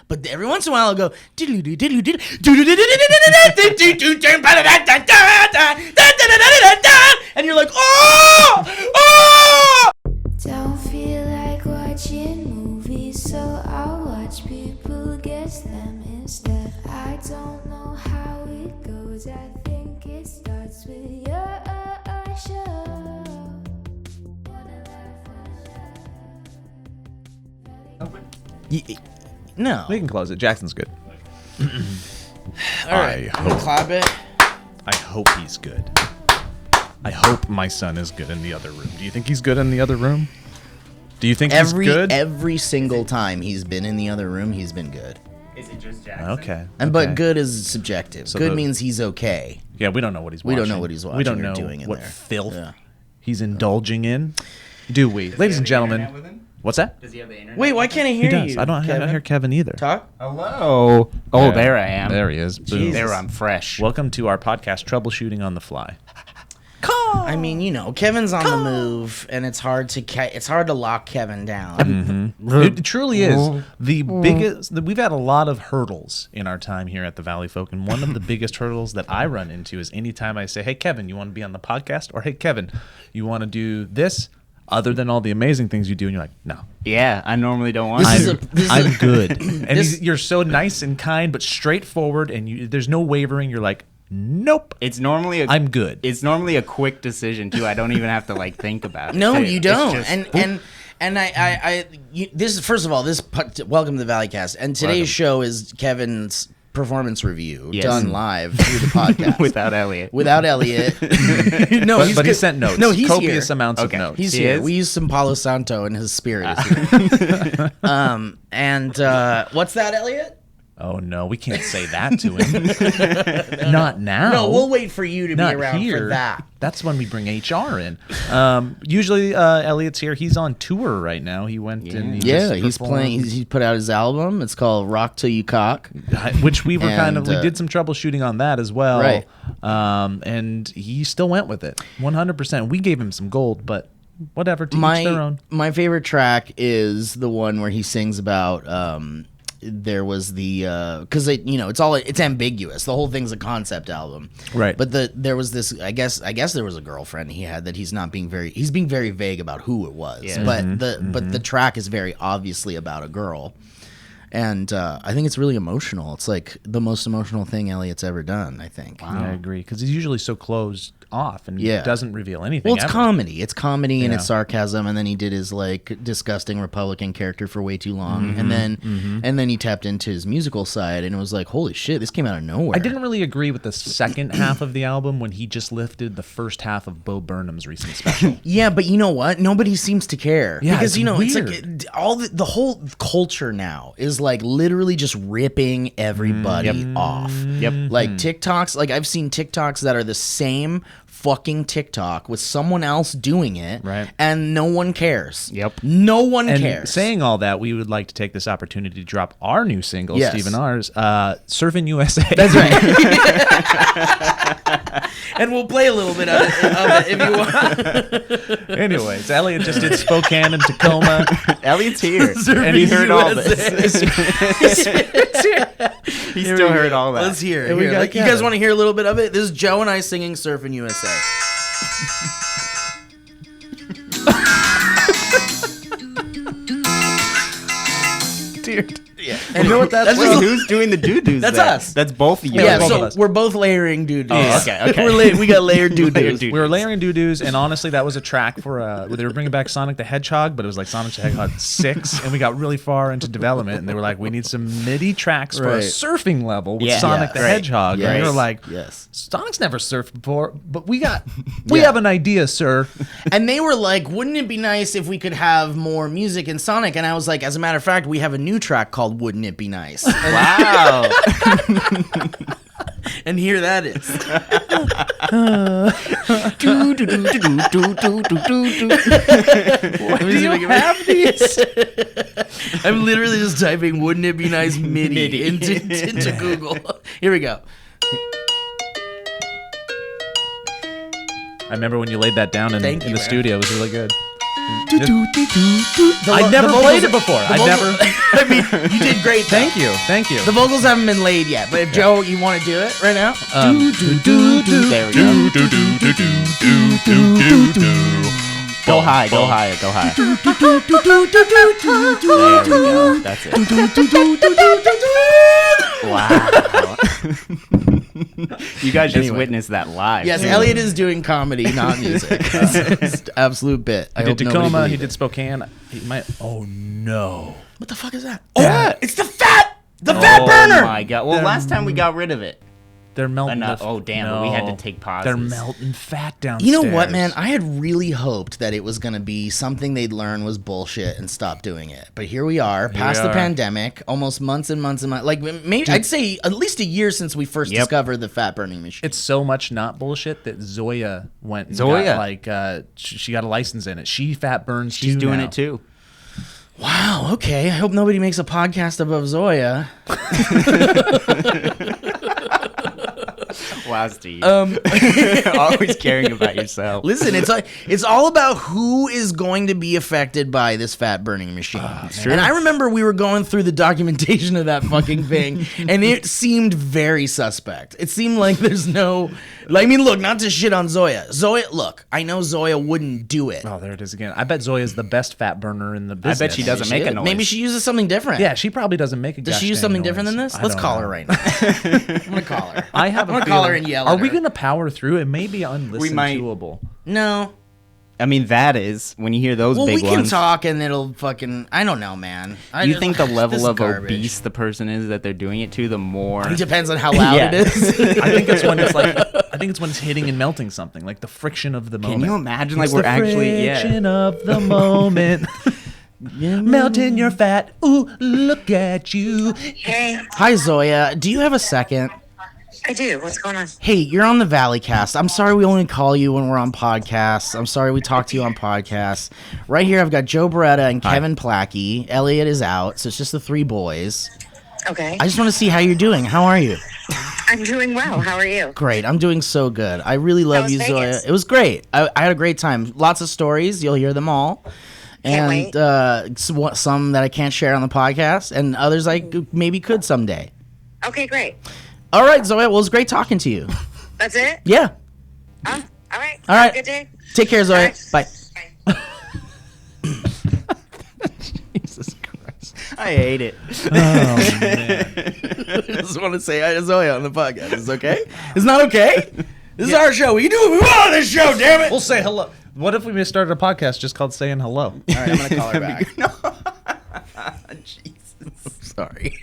But every once in a while, I'll go, and you're like, oh! Don't feel like watching movies, so I'll watch people guess them instead. I don't know how it goes, I think it starts with your show. No. We can close it. Jackson's good. All right, I'm gonna clap it. I hope he's good. I hope my son is good in the other room. Do you think he's good in the other room? Do you think he's good? Every single time he's been in the other room, he's been good. Is it just Jackson? Okay. But good is subjective. So good means he's okay. Yeah, we don't know what he's We watching. don't know what he's watching We don't or know doing in what there. filth Yeah. he's indulging in. Do we? Ladies and gentlemen. What's that? Does he have the internet? Wait, why can't I hear He does. you? I don't hear Kevin either. Talk. Hello. Oh, there I am. There he is. Boom. There I'm fresh. Welcome to our podcast, Troubleshooting on the Fly. I mean, Kevin's on the move, and it's hard to lock Kevin down. It truly is the biggest. We've had a lot of hurdles in our time here at the Valleyfolk, and one of the biggest hurdles that I run into is anytime I say, "Hey, Kevin, you want to be on the podcast?" or "Hey, Kevin, you want to do this?" Other than all the amazing things you do, and you're like, "No, Yeah, I normally don't want I'm good." And you're so nice and kind, but straightforward, and there's no wavering. You're like, "Nope, It's normally I'm good." It's normally a quick decision too. I don't even have to think about it. No, too. you It's don't. just- This first of all, welcome to the Valleycast, and today's show is Kevin's performance review Yes. done live through the podcast without Elliot. Without Elliot. No, but he sent notes. No, he's copious here. amounts Okay. of notes. He's He here. is? We used some Palo Santo, and his spirit is here. What's that, Elliot? Oh no, we can't say that to him. Not now. No, we'll wait for you to be Not around here. for that. That's when we bring HR in. Usually, Elliot's here. He's on tour right now. He went and he Yeah, just he's performed, playing. He's put out his album. It's called "Rock Till You Cock." which we were And, we did some troubleshooting on that as well. Right. And he still went with it 100%. We gave him some gold, but whatever. To each their own. My favorite track is the one where he sings about there was the because it's ambiguous. The whole thing's a concept album, Right. But there was this. I guess there was a girlfriend he had that he's being very vague about who it was. Yeah. But the track is very obviously about a girl. And I think it's really emotional. It's like the most emotional thing Elliot's ever done, I think. Yeah, I agree, because he's usually so closed off and Yeah. doesn't reveal anything. Well, it's ever. comedy. It's comedy and Yeah. it's sarcasm, and then he did his disgusting Republican character for way too long, and then he tapped into his musical side, and it was like, holy shit, this came out of nowhere. I didn't really agree with the second half of the album when he just lifted the first half of Bo Burnham's recent special. Yeah, but you know what? Nobody seems to care Yeah, because it's it's like weird. all the whole culture now is like literally just ripping everybody off. Yep. Like TikToks, like I've seen TikToks that are the same fucking TikTok with someone else doing it, Right. and no one cares. Yep. No one And cares. saying all that, we would like to take this opportunity to drop our new single, Yes. Steve and ours, Surfing USA. That's right. And we'll play a little bit of it if you want. Anyways, Elliot just did Spokane and Tacoma. Elliot's here, and he heard all this. He still heard all that. Let's hear it. we Here, got you guys Kevin. want to hear a little bit of it? This is Joe and I singing Surfing USA. Yeah. You know what that's Wait, who's doing the doo-doos? That's then? us. That's both of you. Yeah, both of so us. we're both layering doo-doos. Oh, okay. We got layered doo-doos. We were layering doo-doos, and honestly, that was a track for where they were bringing back Sonic the Hedgehog, but it was like Sonic the Hedgehog 6, and we got really far into development, and they were like, we need some MIDI tracks for a Right. surfing level with Yeah. Sonic the Right. Hedgehog. And we were like, yes. Sonic's never surfed before, but we have an idea, sir. And they were like, wouldn't it be nice if we could have more music in Sonic? And I was like, as a matter of fact, we have a new track called Wouldn't It Be Nice? Wow. And here that is. Why do you have these? I'm literally just typing "Wouldn't it be nice" MIDI into Google. Here we go. I remember when you laid that down in Thank you, the man. studio. It was really good. I never played it before. I never. I mean, you did great. Thank you. The vocals haven't been laid yet, but if Joe, you want to do it right now? There we go. Go high, go higher, go higher. There we go. That's it. Wow. You guys just witnessed that live. Yes, Elliot is doing comedy, not music. It's an absolute bit. He did Tacoma. He did Spokane. He might. Oh no! What the fuck is that? Oh, it's the fat burner. Oh my god! Well, last time we got rid of it. They're melting. Oh damn! We had to take pauses. They're melting fat downstairs. You know what, man? I had really hoped that it was going to be something they'd learn was bullshit and stop doing it. But here we are, past the pandemic, almost months and months and months. Like maybe I'd say at least a year since we first discovered the fat burning machine. It's so much not bullshit that Zoja went. And got, she got a license in it. She fat burns. She's doing it too. Wow. Okay. I hope nobody makes a podcast above Zoja. Wow, Steve. Always caring about yourself. Listen, it's all about who is going to be affected by this fat burning machine. And I remember we were going through the documentation of that fucking thing, and it seemed very suspect. It seemed like there's no... I mean, look, not to shit on Zoja. Look, I know Zoja wouldn't do it. Oh, there it is again. I bet Zoya's the best fat burner in the business. I bet she doesn't make a noise. Maybe she uses something different. Yeah, she probably doesn't make a Does she use something different than this? Let's call her right now. I'm going to call her. I'm going to call her and yell at her. Are her. we going to power through? It may be unlistenable. No. I mean, that is, when you hear those big ones. Well, we can talk and it'll fucking... I don't know, man. You think the level of obese the person is that they're doing it to, the more... It depends on how loud it is. I think it's when it's like... I think it's when it's hitting and melting something, like the friction of the moment. Can you imagine, like, we're actually... friction of the moment. Melting your fat. Ooh, look at you. Hey, Hi, Zoja. Do you have a second? I do. What's going on? Hey, you're on the Valleycast. I'm sorry we only call you when we're on podcasts. I'm sorry we talk to you on podcasts. Right here, I've got Joe Beretta and Kevin Plachy. Elliot is out, so it's just the three boys. Okay. I just want to see how you're doing. How are you? I'm doing well. How are you? Great. I'm doing so good. I really love you, Vegas? Zoja. It was great. I had a great time. Lots of stories. You'll hear them all. Can't And some that I can't share on the podcast, and others I maybe could someday. Okay, great. All right, Zoja. Well, it was great talking to you. That's it? Yeah. All right. All Have right. a good day. Take care, Zoja. Bye. Bye. Jesus Christ. I hate it. Oh, man. I just want to say hi to Zoja on the podcast. Is it okay? It's not okay? This is our show. We can do what we want on this show, damn it. We'll say hello. What if we started a podcast just called Saying Hello? All right, I'm going to call her back. Jesus. Sorry.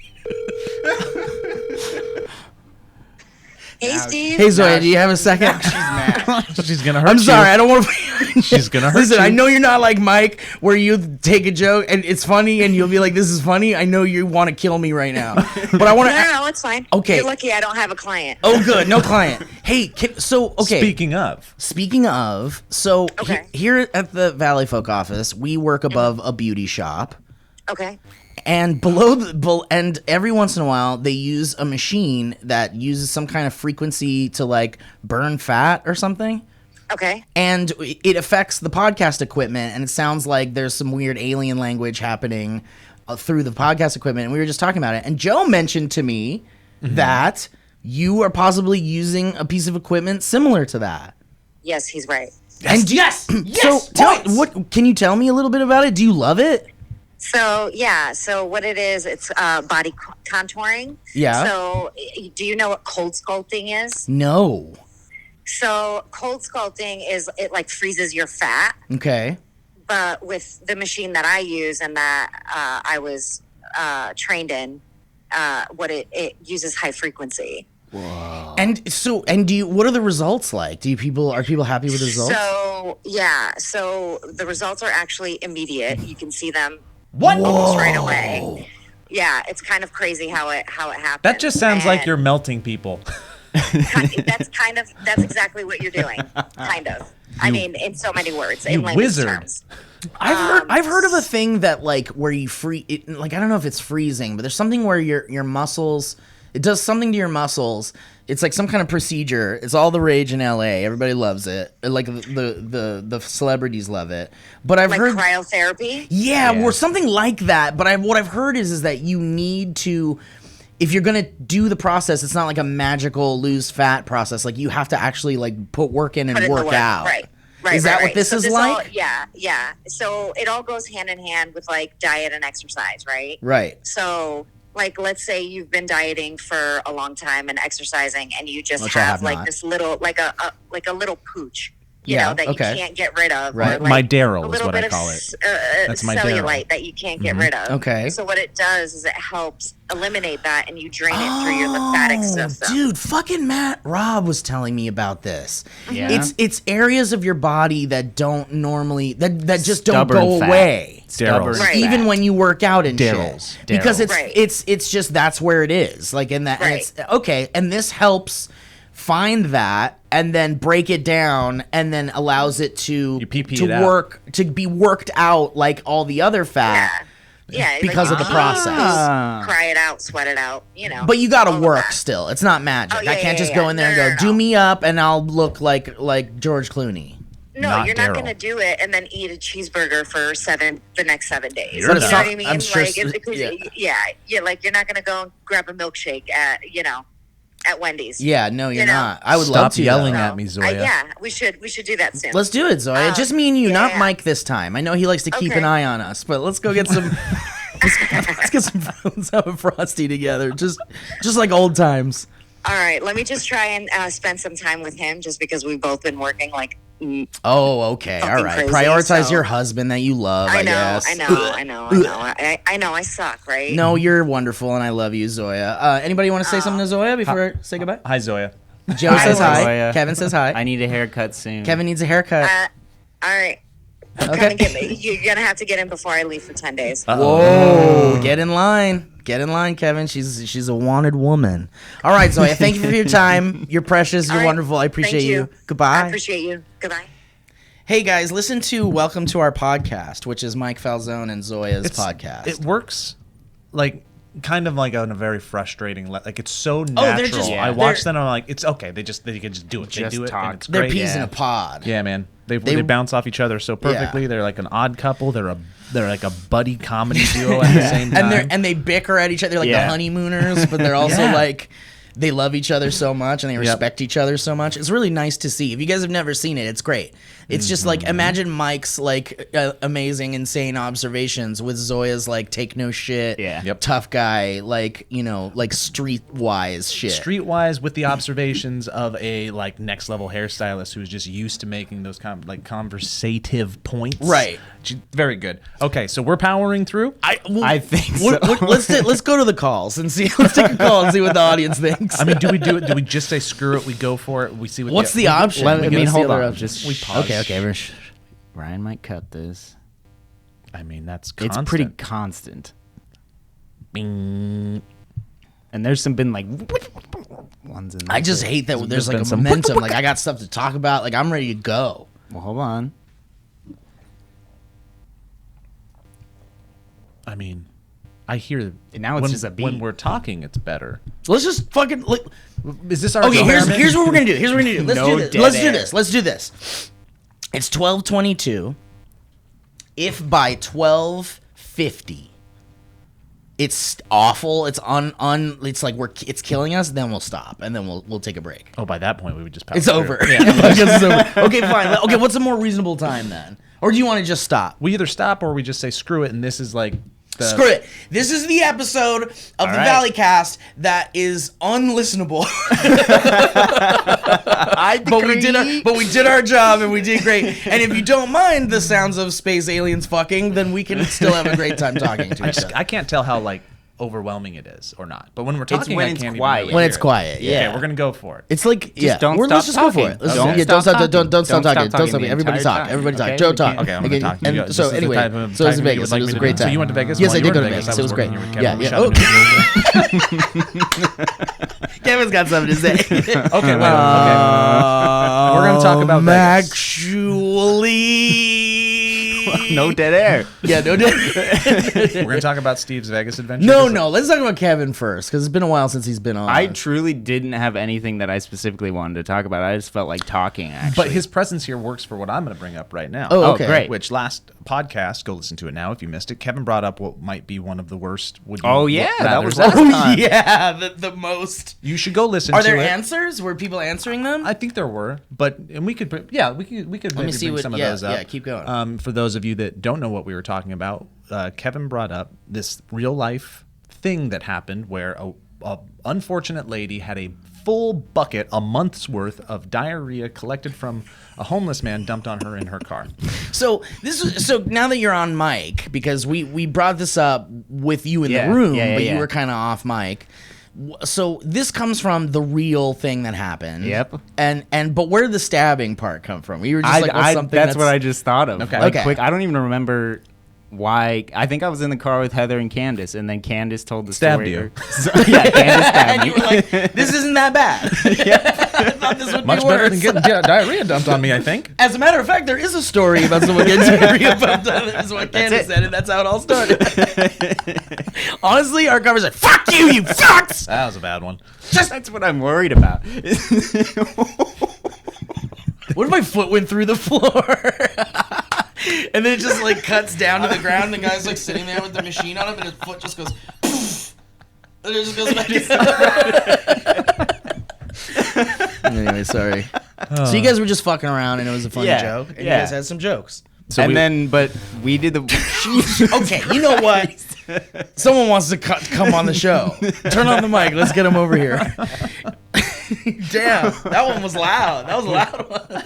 Hey, Steve. Hey, Zoja, do you have a second? She's mad. She's going to hurt you. I'm sorry. I don't want to. She's going to hurt Listen, you. I know you're not like Mike, where you take a joke and it's funny and you'll be like, this is funny. I know you want to kill me right now. But I want to. No, it's fine. Okay. You're lucky I don't have a client. Oh, good. No client. Hey, okay. Speaking of, so Okay. here at the Valleyfolk office, we work above a beauty shop. Okay. And and every once in a while, they use a machine that uses some kind of frequency to like burn fat or something. Okay. And it affects the podcast equipment, and it sounds like there's some weird alien language happening through the podcast equipment. And we were just talking about it. And Joe mentioned to me that you are possibly using a piece of equipment similar to that. Yes, he's right. And yes. So what can you tell me a little bit about it? Do you love it? So, yeah. So what it is, it's body contouring. Yeah. So do you know what cold sculpting is? No. So cold sculpting is, it like freezes your fat. Okay. But with the machine that I use and that I was trained in, it uses high frequency. Whoa. And what are the results like? Are people happy with the results? So yeah, so the results are actually immediate. You can see them What? almost right away. Yeah, it's kind of crazy how it happens. That just sounds like you're melting people. That's exactly what you're doing. Kind of. I mean, in so many words, in layman's wizard. terms. I've heard of a thing that like where you like I don't know if it's freezing, but there's something where your muscles It does something to your muscles. It's like some kind of procedure. It's all the rage in LA. Everybody loves it. Like the celebrities love it. But I've heard cryotherapy. Yeah, or something like that. But what I've heard is that you need to, if you're gonna do the process, it's not like a magical lose fat process. Like you have to actually like put work in and work out. Right. Is that what this is like? Yeah. So it all goes hand in hand with like diet and exercise, right? Right. So like, let's say you've been dieting for a long time and exercising, and you just have like not. this little, like a little pooch, you Yeah, know, that okay. you can't get rid of. Right. Or like My Daryl a is little what bit I of call it. That's my cellulite Daryl. that you can't get rid of. Okay. So what it does is it helps eliminate that, and you drain it through your lymphatic system. Dude, fucking Matt Robb was telling me about this. Yeah. It's areas of your body that don't normally that just don't Stubborn go fat. away. Daryl's. Right. Even when you work out and Daryl's. shit. Because Right. it's just that's where it is. Like in that and Right. it's okay, and this helps find that and then break it down and then allows it to You pee-pee to it out. work to be worked out like all the other fat. Yeah. Because of the process. Cry it out, sweat it out, you know. But you gotta all of work that. still. It's not magic. Oh, yeah, I can't yeah, just yeah. go in there and No, go, no, do no. me up and I'll look like George Clooney. No, Not you're not Daryl. going to do it and then eat a cheeseburger for the next 7 days. You're You know not. what I mean? I'm sure Like, like you're not going to go and grab a milkshake at Wendy's. Yeah, no, you're You know? not. I would Stop love to. yelling though. at me, Zoya. Yeah, we should do that soon. Let's do it, Zoya. Just me and you, not yeah. Mike this time. I know he likes to keep Okay. an eye on us, but let's go get some. let's get some. Let's have a frosty together, just like old times. All right, let me just try and spend some time with him, just because we've both been working like. Oh, okay, all Something right. crazy, Prioritize so- your husband that you love. I guess. I know. I suck, right? No, you're wonderful, and I love you, Zoya. Anybody want to say something to Zoya before I say goodbye? Hi, Zoya. Joe Hi, says hi. Zoya. Kevin says hi. I need a haircut soon. Kevin needs a haircut. All right. Okay. You're gonna have to get in before I leave for 10 days. Whoa! Get in line. Get in line, Kevin. She's a wanted woman. All right, Zoya. Thank you for your time. You're precious. You're All right. wonderful. I appreciate Thank you. Goodbye. I appreciate you. Goodbye. Hey guys, listen to Welcome to Our Podcast, which is Mike Falzone and Zoya's podcast. It works like kind of like on a very frustrating like it's so they're natural. just- I they're- watch them and I'm like, it's okay. They can just do it. They Just do it talk. and it's They're great. peas in a pod. Yeah, man. They bounce off each other so perfectly. Yeah. They're like an odd couple. They're like a buddy comedy duo at the same time. And they bicker at each other. They're like the Yeah. honeymooners, but they're also Yeah. like they love each other so much and they respect each other so much. It's really nice to see. If you guys have never seen it, it's great. It's just like imagine Mike's like amazing, insane observations with Zoya's like take no shit, tough guy, like like streetwise shit. Streetwise with the observations of a like next level hairstylist who's just used to making those conversative points. Right. Very good. Okay, so we're powering through. I think so. Let's go to the calls and see. Let's take a call and see what the audience thinks. I mean, do we do it? Do we just say screw it? We go for it. We see what. What's the option? Let me What's the hold other on. option? Just We pause. Okay. Ryan might cut this. I mean, that's constant. It's pretty constant. Bing. And there's been like ones in there. I just hate that there's like been a some- momentum. Like I got stuff to talk about. Like I'm ready to go. Well, hold on. I mean, I hear. Now it's when, just a beat. When we're talking, it's better. Let's just fucking. Like, Is this our okay, experiment? here's what we're gonna do. Let's No do this. dead Let's do air. this. Let's do this. It's 12:22. If by 12:50 it's awful, it's it's like it's killing us, then we'll stop and then we'll take a break. Oh, by that point, we would just power It's through. over. I guess it's over. Okay, fine. Okay, what's a more reasonable time then? Or do you want to just stop? We either stop or we just say screw it, and this is like. Screw it. This is the episode of the right. Valleycast that is unlistenable. But we did our job and we did great. And if you don't mind the sounds of space aliens fucking, then we can still have a great time talking to each other. I can't tell how like overwhelming it is or not. But when we're talking, when I it's can't quiet. even really When hear it's it. quiet, yeah. Okay, we're gonna go for it. It's like don't let's just stop go for talking. it. Let's Don't yeah, stop don't talking. stop Don't talking. stop Don't stop. talking Everybody the talk. entire Everybody time. talk. Okay, Joe we talk. can. Okay, I'm gonna talk. You And got- so this is the anyway, type of so it was time you Vegas. would like It was me a to great do. So time. you went to Vegas? Yes, Well, I you did were go in to Vegas. Vegas. It was great. I was Yeah, working yeah. with Kevin. Kevin's got something to say. Okay, wait. Okay. We're gonna talk about Vegas. Actually. No dead air. Yeah, no dead. We're gonna talk about Steve's Vegas adventure. No. Let's talk about Kevin first, because it's been a while since he's been on. I truly didn't have anything that I specifically wanted to talk about. I just felt like talking, actually. But his presence here works for what I'm going to bring up right now. Oh, okay. great. Which last podcast, go listen to it now if you missed it. Kevin brought up what might be one of the worst. Oh, yeah, that was rathers. last time. yeah, the most. You should go listen. Are to there it. answers? Were people answering them? I think there were, and we could maybe see bring what- some of yeah, those up. yeah, keep going. For those of you that don't know what we were talking about, Kevin brought up this real life thing that happened where a unfortunate lady had a full bucket, a month's worth of diarrhea collected from a homeless man dumped on her in her car. So now that you're on mic, because we brought this up with you in the room, but you were kind of off mic. So this comes from the real thing that happened. Yep. But where did the stabbing part come from? We were just what's something that's what I just thought of. Okay. Like, Okay. quick, I don't even remember why. I think I was in the car with Heather and Candace, and then Candace told the Stabbed story. you. Yeah, Candace stabbed and me. you were like, "This isn't that bad." I thought this would Much be better worse. than getting diarrhea dumped on me, I think. As a matter of fact, there is a story about someone getting diarrhea bumped on it. Is what Candace said, and that's how it all started. Honestly, our conversation, "Fuck you, you fucks!" That was a bad one. That's what I'm worried about. What if my foot went through the floor? And then it just like cuts down to the ground. And the guy's like sitting there with the machine on him, and his foot just goes, poof, and it just goes back. Anyway, sorry. So you guys were just fucking around, and it was a funny joke. And you guys had some jokes. But we did the. Okay, you know what? Someone wants to come on the show. Turn on the mic. Let's get him over here. Damn, that one was loud. That was a loud one.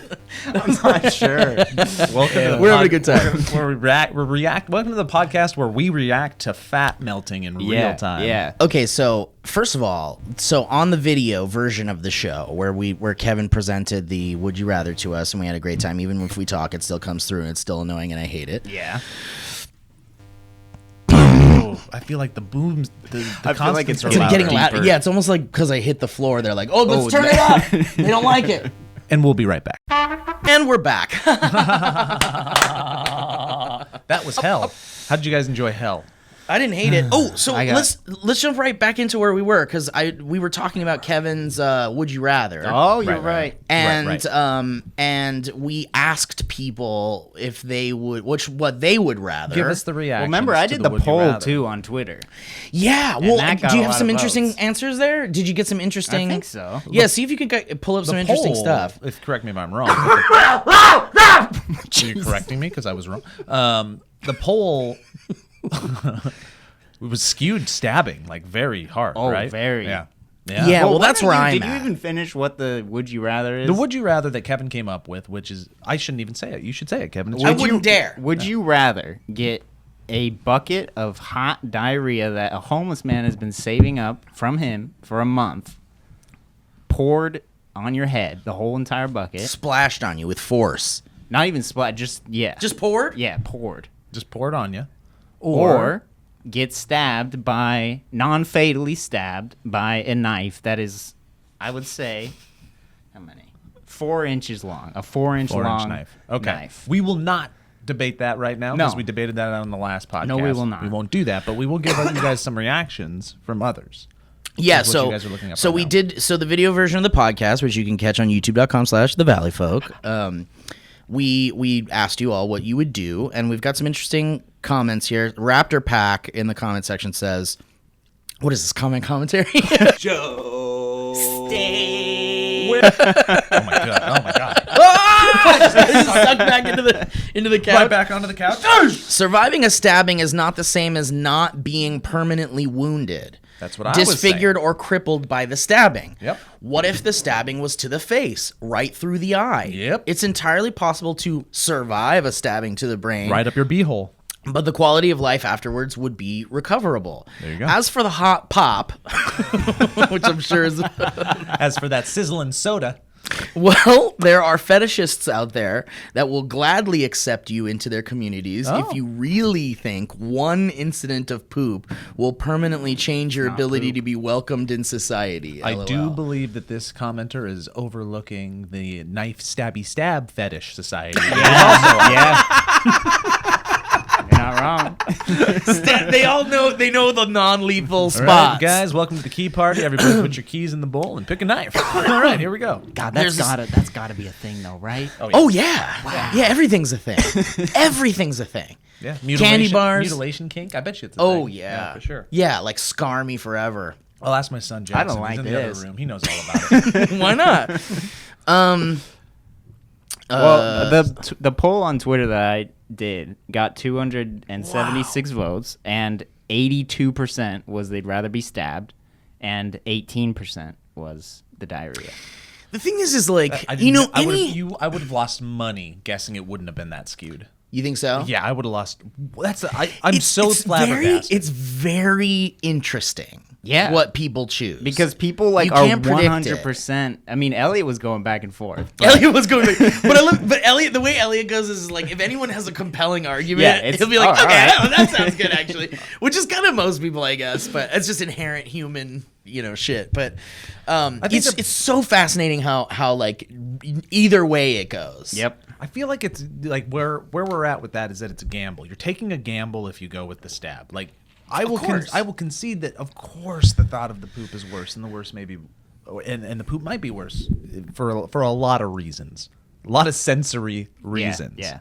I'm not sure. We're having a good time. Welcome to the podcast where we react to fat melting in real time. Yeah. Okay, so first of all, on the video version of the show where Kevin presented the Would You Rather to us, and we had a great time. Even if we talk, it still comes through, and it's still annoying, and I hate it. Yeah. I feel like the booms. I feel like it's are Getting louder. loud. Yeah, it's almost like because I hit the floor. They're like, "Oh, let's turn it up." They don't like it. And we'll be right back. And we're back. That was hell. How did you guys enjoy hell? I didn't hate it. Oh, so I got- let's jump right back into where we were, because we were talking about Kevin's Would You Rather. Oh, you're right. And Right. And we asked people if they would what they would rather. Give us the reaction. Well, remember, I did the poll too on Twitter. Yeah. Well, that got do you a have lot some of interesting votes. ansers there? Did you get some interesting? I think so. Yeah. See if you could pull up some interesting stuff. If correct me if I'm wrong. You're correcting me because I was wrong. The poll. It was skewed stabbing, like very hard, Oh, right? very. Yeah. Yeah. Well, what that's did where you- I'm Did at. you even finish what the Would You Rather is? The would you rather that Kevin came up with, which is, I shouldn't even say it. You should say it, Kevin. It's I yours. wouldn't dare. Would you rather get a bucket of hot diarrhea that a homeless man has been saving up from him for a month, poured on your head, the whole entire bucket? Splashed on you with force. Not even splat, just poured. Yeah, poured. Just pour it on you. Or get stabbed by, non-fatally stabbed by a knife that is, I would say, how many? 4 inches long. A 4-inch 4-inch long knife. Okay. knife. We will not debate that right now No. because we debated that on the last podcast. No, we will not. We won't do that, but we will give you guys some reactions from others. Yeah, Is what you guys are looking up so right we now. did. So the video version of the podcast, which you can catch on YouTube.com/thevalleyfolk. We asked you all what you would do, and we've got some interesting comments here. Raptor Pack in the comment section says, "What is this commentary?" Oh my god! Oh my god! Sucked back into the couch. Right back onto the couch. Surviving a stabbing is not the same as not being permanently wounded. That's what I was disfigured or crippled by the stabbing. Yep. What if the stabbing was to the face, right through the eye? Yep. It's entirely possible to survive a stabbing to the brain, Right up your beehole. but the quality of life afterwards would be recoverable. There you go. As for the hot pop, which I'm sure is... As for that sizzling soda, Well, there are fetishists out there that will gladly accept you into their communities if you really think one incident of poop will permanently change your ability to be welcomed in society. I LOL. do believe that this commenter is overlooking the knife stabby stab fetish society. Yeah. wrong. They all know. They know the non-lethal spots. All right, guys, welcome to the key party. Everybody, put your keys in the bowl and pick a knife. All right, here we go. God, that's gotta be a thing though, right? Oh yeah. Wow. Yeah, everything's a thing. Everything's a thing. Yeah, candy bars, mutilation kink. I bet you it's a thing. thing. Yeah, for sure. Yeah, like scar me forever. I'll ask my son Jackson. I don't like He's in this. the other room. He knows all about it. Why not? Well, the poll on Twitter that I did got 276 votes, and 82% was they'd rather be stabbed, and 18% was the diarrhea. The thing is like I would have lost money guessing it wouldn't have been that skewed. You think so? Yeah, I would have lost. I'm so flabbergasted. It's very interesting. Yeah. What people choose. Because people like You are can't predict 100%. I mean, Elliot was going back and forth. Elliot was going, but Elliot, the way Elliot goes is like if anyone has a compelling argument, he'll be like, okay, that sounds good actually, which is kind of most people, I guess, but it's just inherent human, shit. But it's so fascinating how like either way it goes. Yep. I feel like it's like where we're at with that is that it's a gamble. You're taking a gamble if you go with the stab. Like I will concede that of course the thought of the poop is worse, and the worst maybe, and the poop might be worse for a lot of reasons, a lot of sensory reasons. Yeah.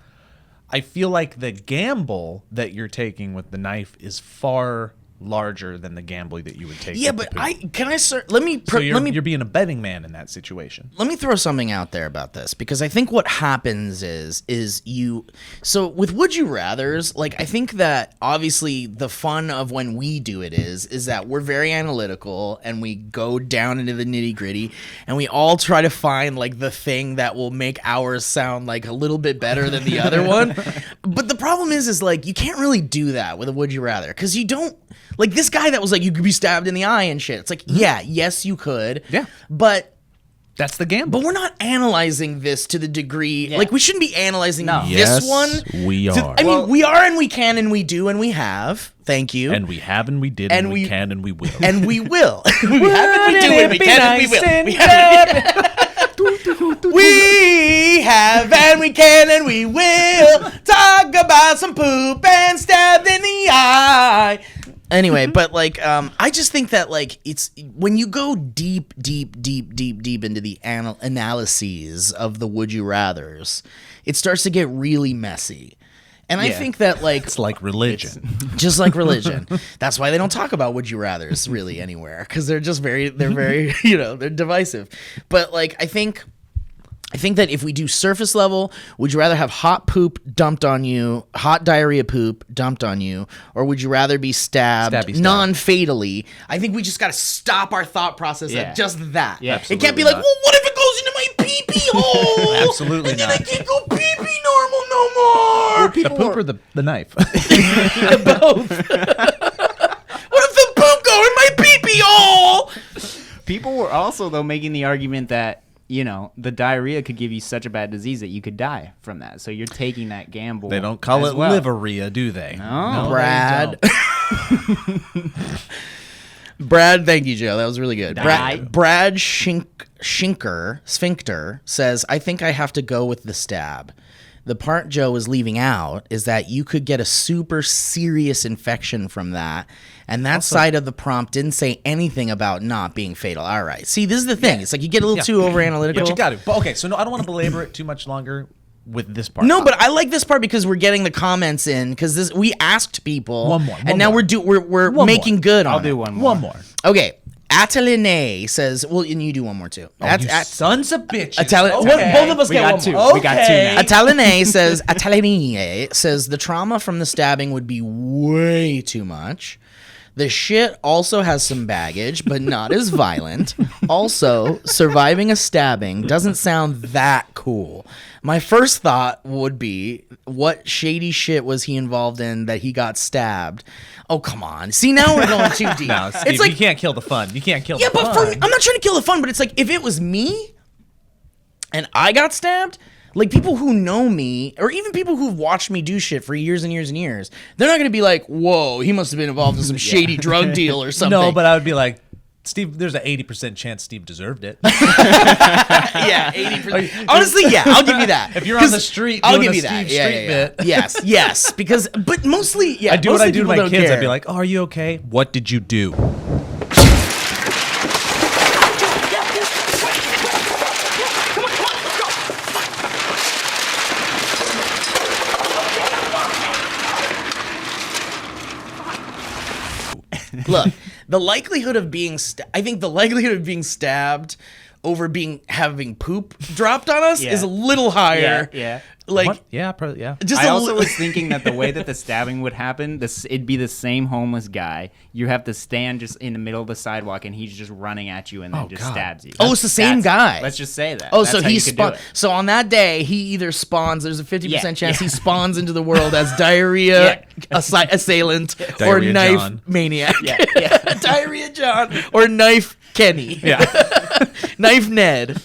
I feel like the gamble that you're taking with the knife is far larger than the gamble that you would take. Yeah, with but the poop. let me you're being a betting man in that situation. Let me throw something out there about this, because I think what happens is so with Would You Rathers, like I think that obviously the fun of when we do it is that we're very analytical and we go down into the nitty gritty and we all try to find like the thing that will make ours sound like a little bit better than the other one. But the problem is like you can't really do that with a Would You Rather, because you don't. Like this guy that was like, you could be stabbed in the eye and shit. It's like, yes, you could. Yeah. But that's the gamble. But we're not analyzing this to the degree. Like, we shouldn't be analyzing this one. We are. I mean, we are, and we can, and we do, and we have. Thank you. And we have, and we did, and we can, and we will. And we will. We have, and we do, and we can, and we will. We have, and we can, and we will talk about some poop and stabbed in the eye. Anyway, but like, I just think that like it's when you go deep into the analyses of the Would You Rathers, it starts to get really messy. And I think that like it's like religion, just like religion. That's why they don't talk about Would You Rathers really anywhere, because they're very they're divisive. But like I think that if we do surface level, would you rather have hot poop dumped on you, hot diarrhea poop dumped on you, or would you rather be stabbed non-fatally? I think we just got to stop our thought process at just that. Yeah, it can't be like, well, what if it goes into my pee-pee hole? Absolutely and not. then I can't go pee-pee normal no more. The poop or the knife? Both. What if the poop go in my pee-pee hole? People were also, though, making the argument that, the diarrhea could give you such a bad disease that you could die from that. So you're taking that gamble. They don't call it liveria, do they? No, Brad. Brad, thank you, Joe. That was really good. Brad Sphincter says, I think I have to go with the stab. The part Joe is leaving out is that you could get a super serious infection from that. And that side of the prompt didn't say anything about not being fatal. All right. See, this is the thing. It's like you get a little too over analytical. But you got to. But okay, so no, I don't want to belabor it too much longer with this part. No, but I like this part because we're getting the comments in, because we asked people. One more. And now we're making good on it. I'll do one more. One more. Okay. Ataline says, well, and you do one more too. Sons of bitches. Both of us get one more. We got two now. Ataline says the trauma from the stabbing would be way too much. The shit also has some baggage, but not as violent. Also, surviving a stabbing doesn't sound that cool. My first thought would be, what shady shit was he involved in that he got stabbed? Oh, come on. See, now we're going too deep. No, Steve, it's like, you can't kill the fun. You can't kill the fun. Yeah, but for me, I'm not trying to kill the fun, but it's like, if it was me and I got stabbed, like people who know me, or even people who've watched me do shit for years and years and years, they're not going to be like, whoa, he must have been involved in some shady drug deal or something. No, but I would be like, Steve, there's an 80% chance Steve deserved it. Yeah, 80%. Honestly, yeah, I'll give you that. If you're on the street, I'll doing give a you that. Steve Street bit. Yes. Because, but mostly, yeah. I do what I do to people my don't kids. care. I'd be like, "Oh, are you okay? What did you do?" Look, the likelihood of being, I think the likelihood of being stabbed over having poop dropped on us Yeah. is a little higher. Yeah. Like, What? Yeah, probably. Yeah. just I a also li- was thinking that the way that the stabbing would happen, it'd be the same homeless guy. You have to stand just in the middle of the sidewalk, and he's just running at you, and then just God. stabs you. Oh, it's the same guy. Let's just say that. Oh, That's so how he you could do spawned. it. So on that day, he either spawns. There's a 50% Yeah, chance yeah. he spawns into the world as diarrhea assailant or Diarrhea knife John. maniac. Yeah. Diarrhea John or knife Kenny. Yeah. Knife Ned.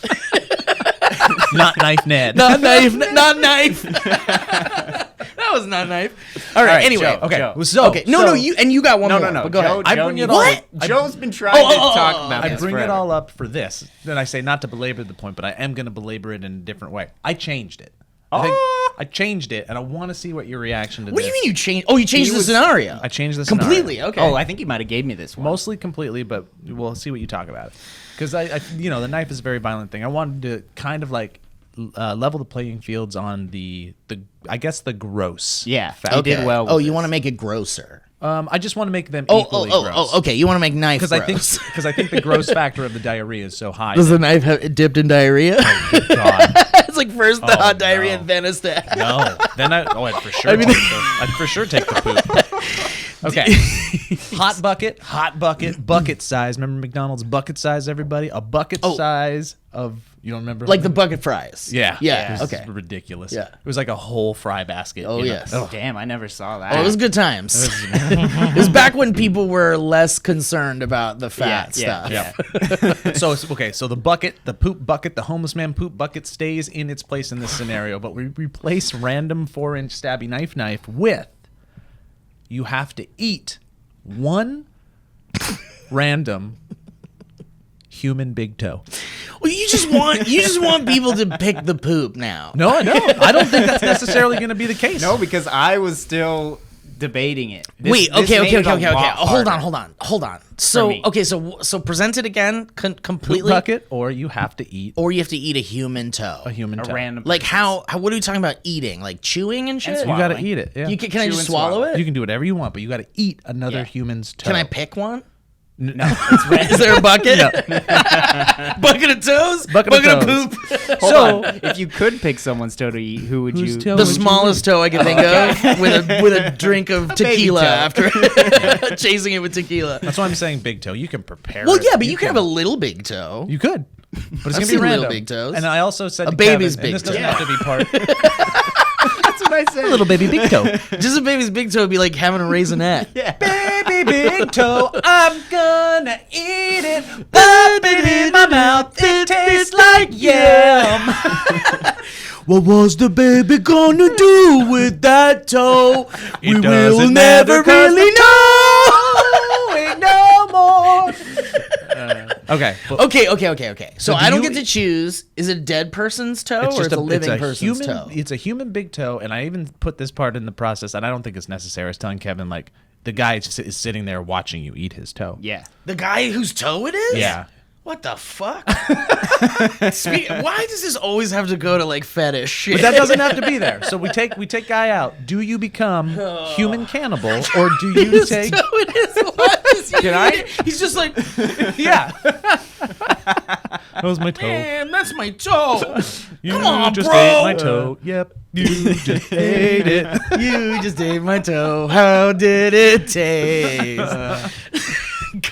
Not Knife Ned. Not knife. Not knife. That was not knife. All right. Anyway. Joe, Okay. Joe. So, Okay. No. You got one No, more. no, no. But go Joe, ahead. Joe I bring needs- it all- Joe's been trying to talk about I this bring it forever. all up for this. Then I say not to belabor the point, but I am going to belabor it in a different way. I changed it. I changed it, and I want to see what your reaction to What this. do you mean you changed? Oh, you changed the scenario. I changed the completely. scenario. Okay. Oh, I think you might have gave me this one. Mostly completely, but we'll see what you talk about. Because I, the knife is a very violent thing. I wanted to kind of like level the playing fields on the I guess the gross. Yeah. factor. You did well with Oh, you this. want to make it grosser. I just want to make them equally gross. Okay. You want to make knife Because I think the gross factor of the diarrhea is so high. Does the knife have dipped in diarrhea? Good God. It's like first the hot diarrhea no. and then a stab. No. Then I'd for sure. I'd for sure take the poop. Okay. Hot bucket, bucket size. Remember McDonald's bucket size, everybody? A bucket size of, you don't remember? Like the bucket fries. Yeah. Yeah. It was Okay. ridiculous. Yeah. It was like a whole fry basket. Oh, you know? yes. Ugh. Damn, I never saw that. Oh, it was good times. It was back when people were less concerned about the fat stuff. Yeah. So the poop bucket, the homeless man poop bucket stays in its place in this scenario, but we replace random 4-inch stabby knife with you have to eat one random human big toe. Well, you just want people to pick the poop now. No, I don't. I don't think that's necessarily going to be the case. No, because I was still debating it. Wait, This okay. made it a lot Hold harder. on. So, me. okay, so present it again Poop completely, bucket, or you have to eat or you have to eat a human toe. a human A toe. random. Like how? What are we talking about? Eating, like chewing and shit. And You got to swallowing. eat it. Yeah. You can I Chew just and swallow swallow. it? You can do whatever you want, but you got to eat another Yeah. human's toe. Can I pick one? No, it's random. Is there a bucket? Bucket of toes? Bucket of poop? Hold on. If you could pick someone's toe to eat, who would Whose you? toe The would you smallest toe I can think of with a drink of baby tequila toe. after chasing it with tequila. That's why I'm saying big toe. You can prepare. Well, it. yeah, but you can have a little big toe. You could, but it's I've gonna seen be little random. big toes. And I also said A to baby's Kevin, big and this doesn't toe. have to be part. That's what I said. Little baby big toe. Just a baby's big toe would be like having a raisinette. Yeah. Baby big toe, I'm gonna eat it. Pop it in my mouth. It tastes like yam. What was the baby gonna do with that toe? It We will doesn't never matter 'cause really the know. Ain't no more. Okay. but Okay. So So do I don't you- get to choose. Is it a dead person's toe It's or just it's a living person's human. toe? It's a human big toe, and I even put this part in the process, and I don't think it's necessary. I was telling Kevin, like, the guy is sitting there watching you eat his toe. Yeah. The guy whose toe it is? Yeah. What the fuck? Why does this always have to go to like fetish shit? But that doesn't have to be there. So we take guy out. Do you become human cannibal, or do you His take? toe it is. What is he Can I- eating? He's just like, Yeah. That was my toe. man, that's my toe. You Come on, just bro. ate my toe. Yep. You just ate it. You just ate my toe. How did it taste?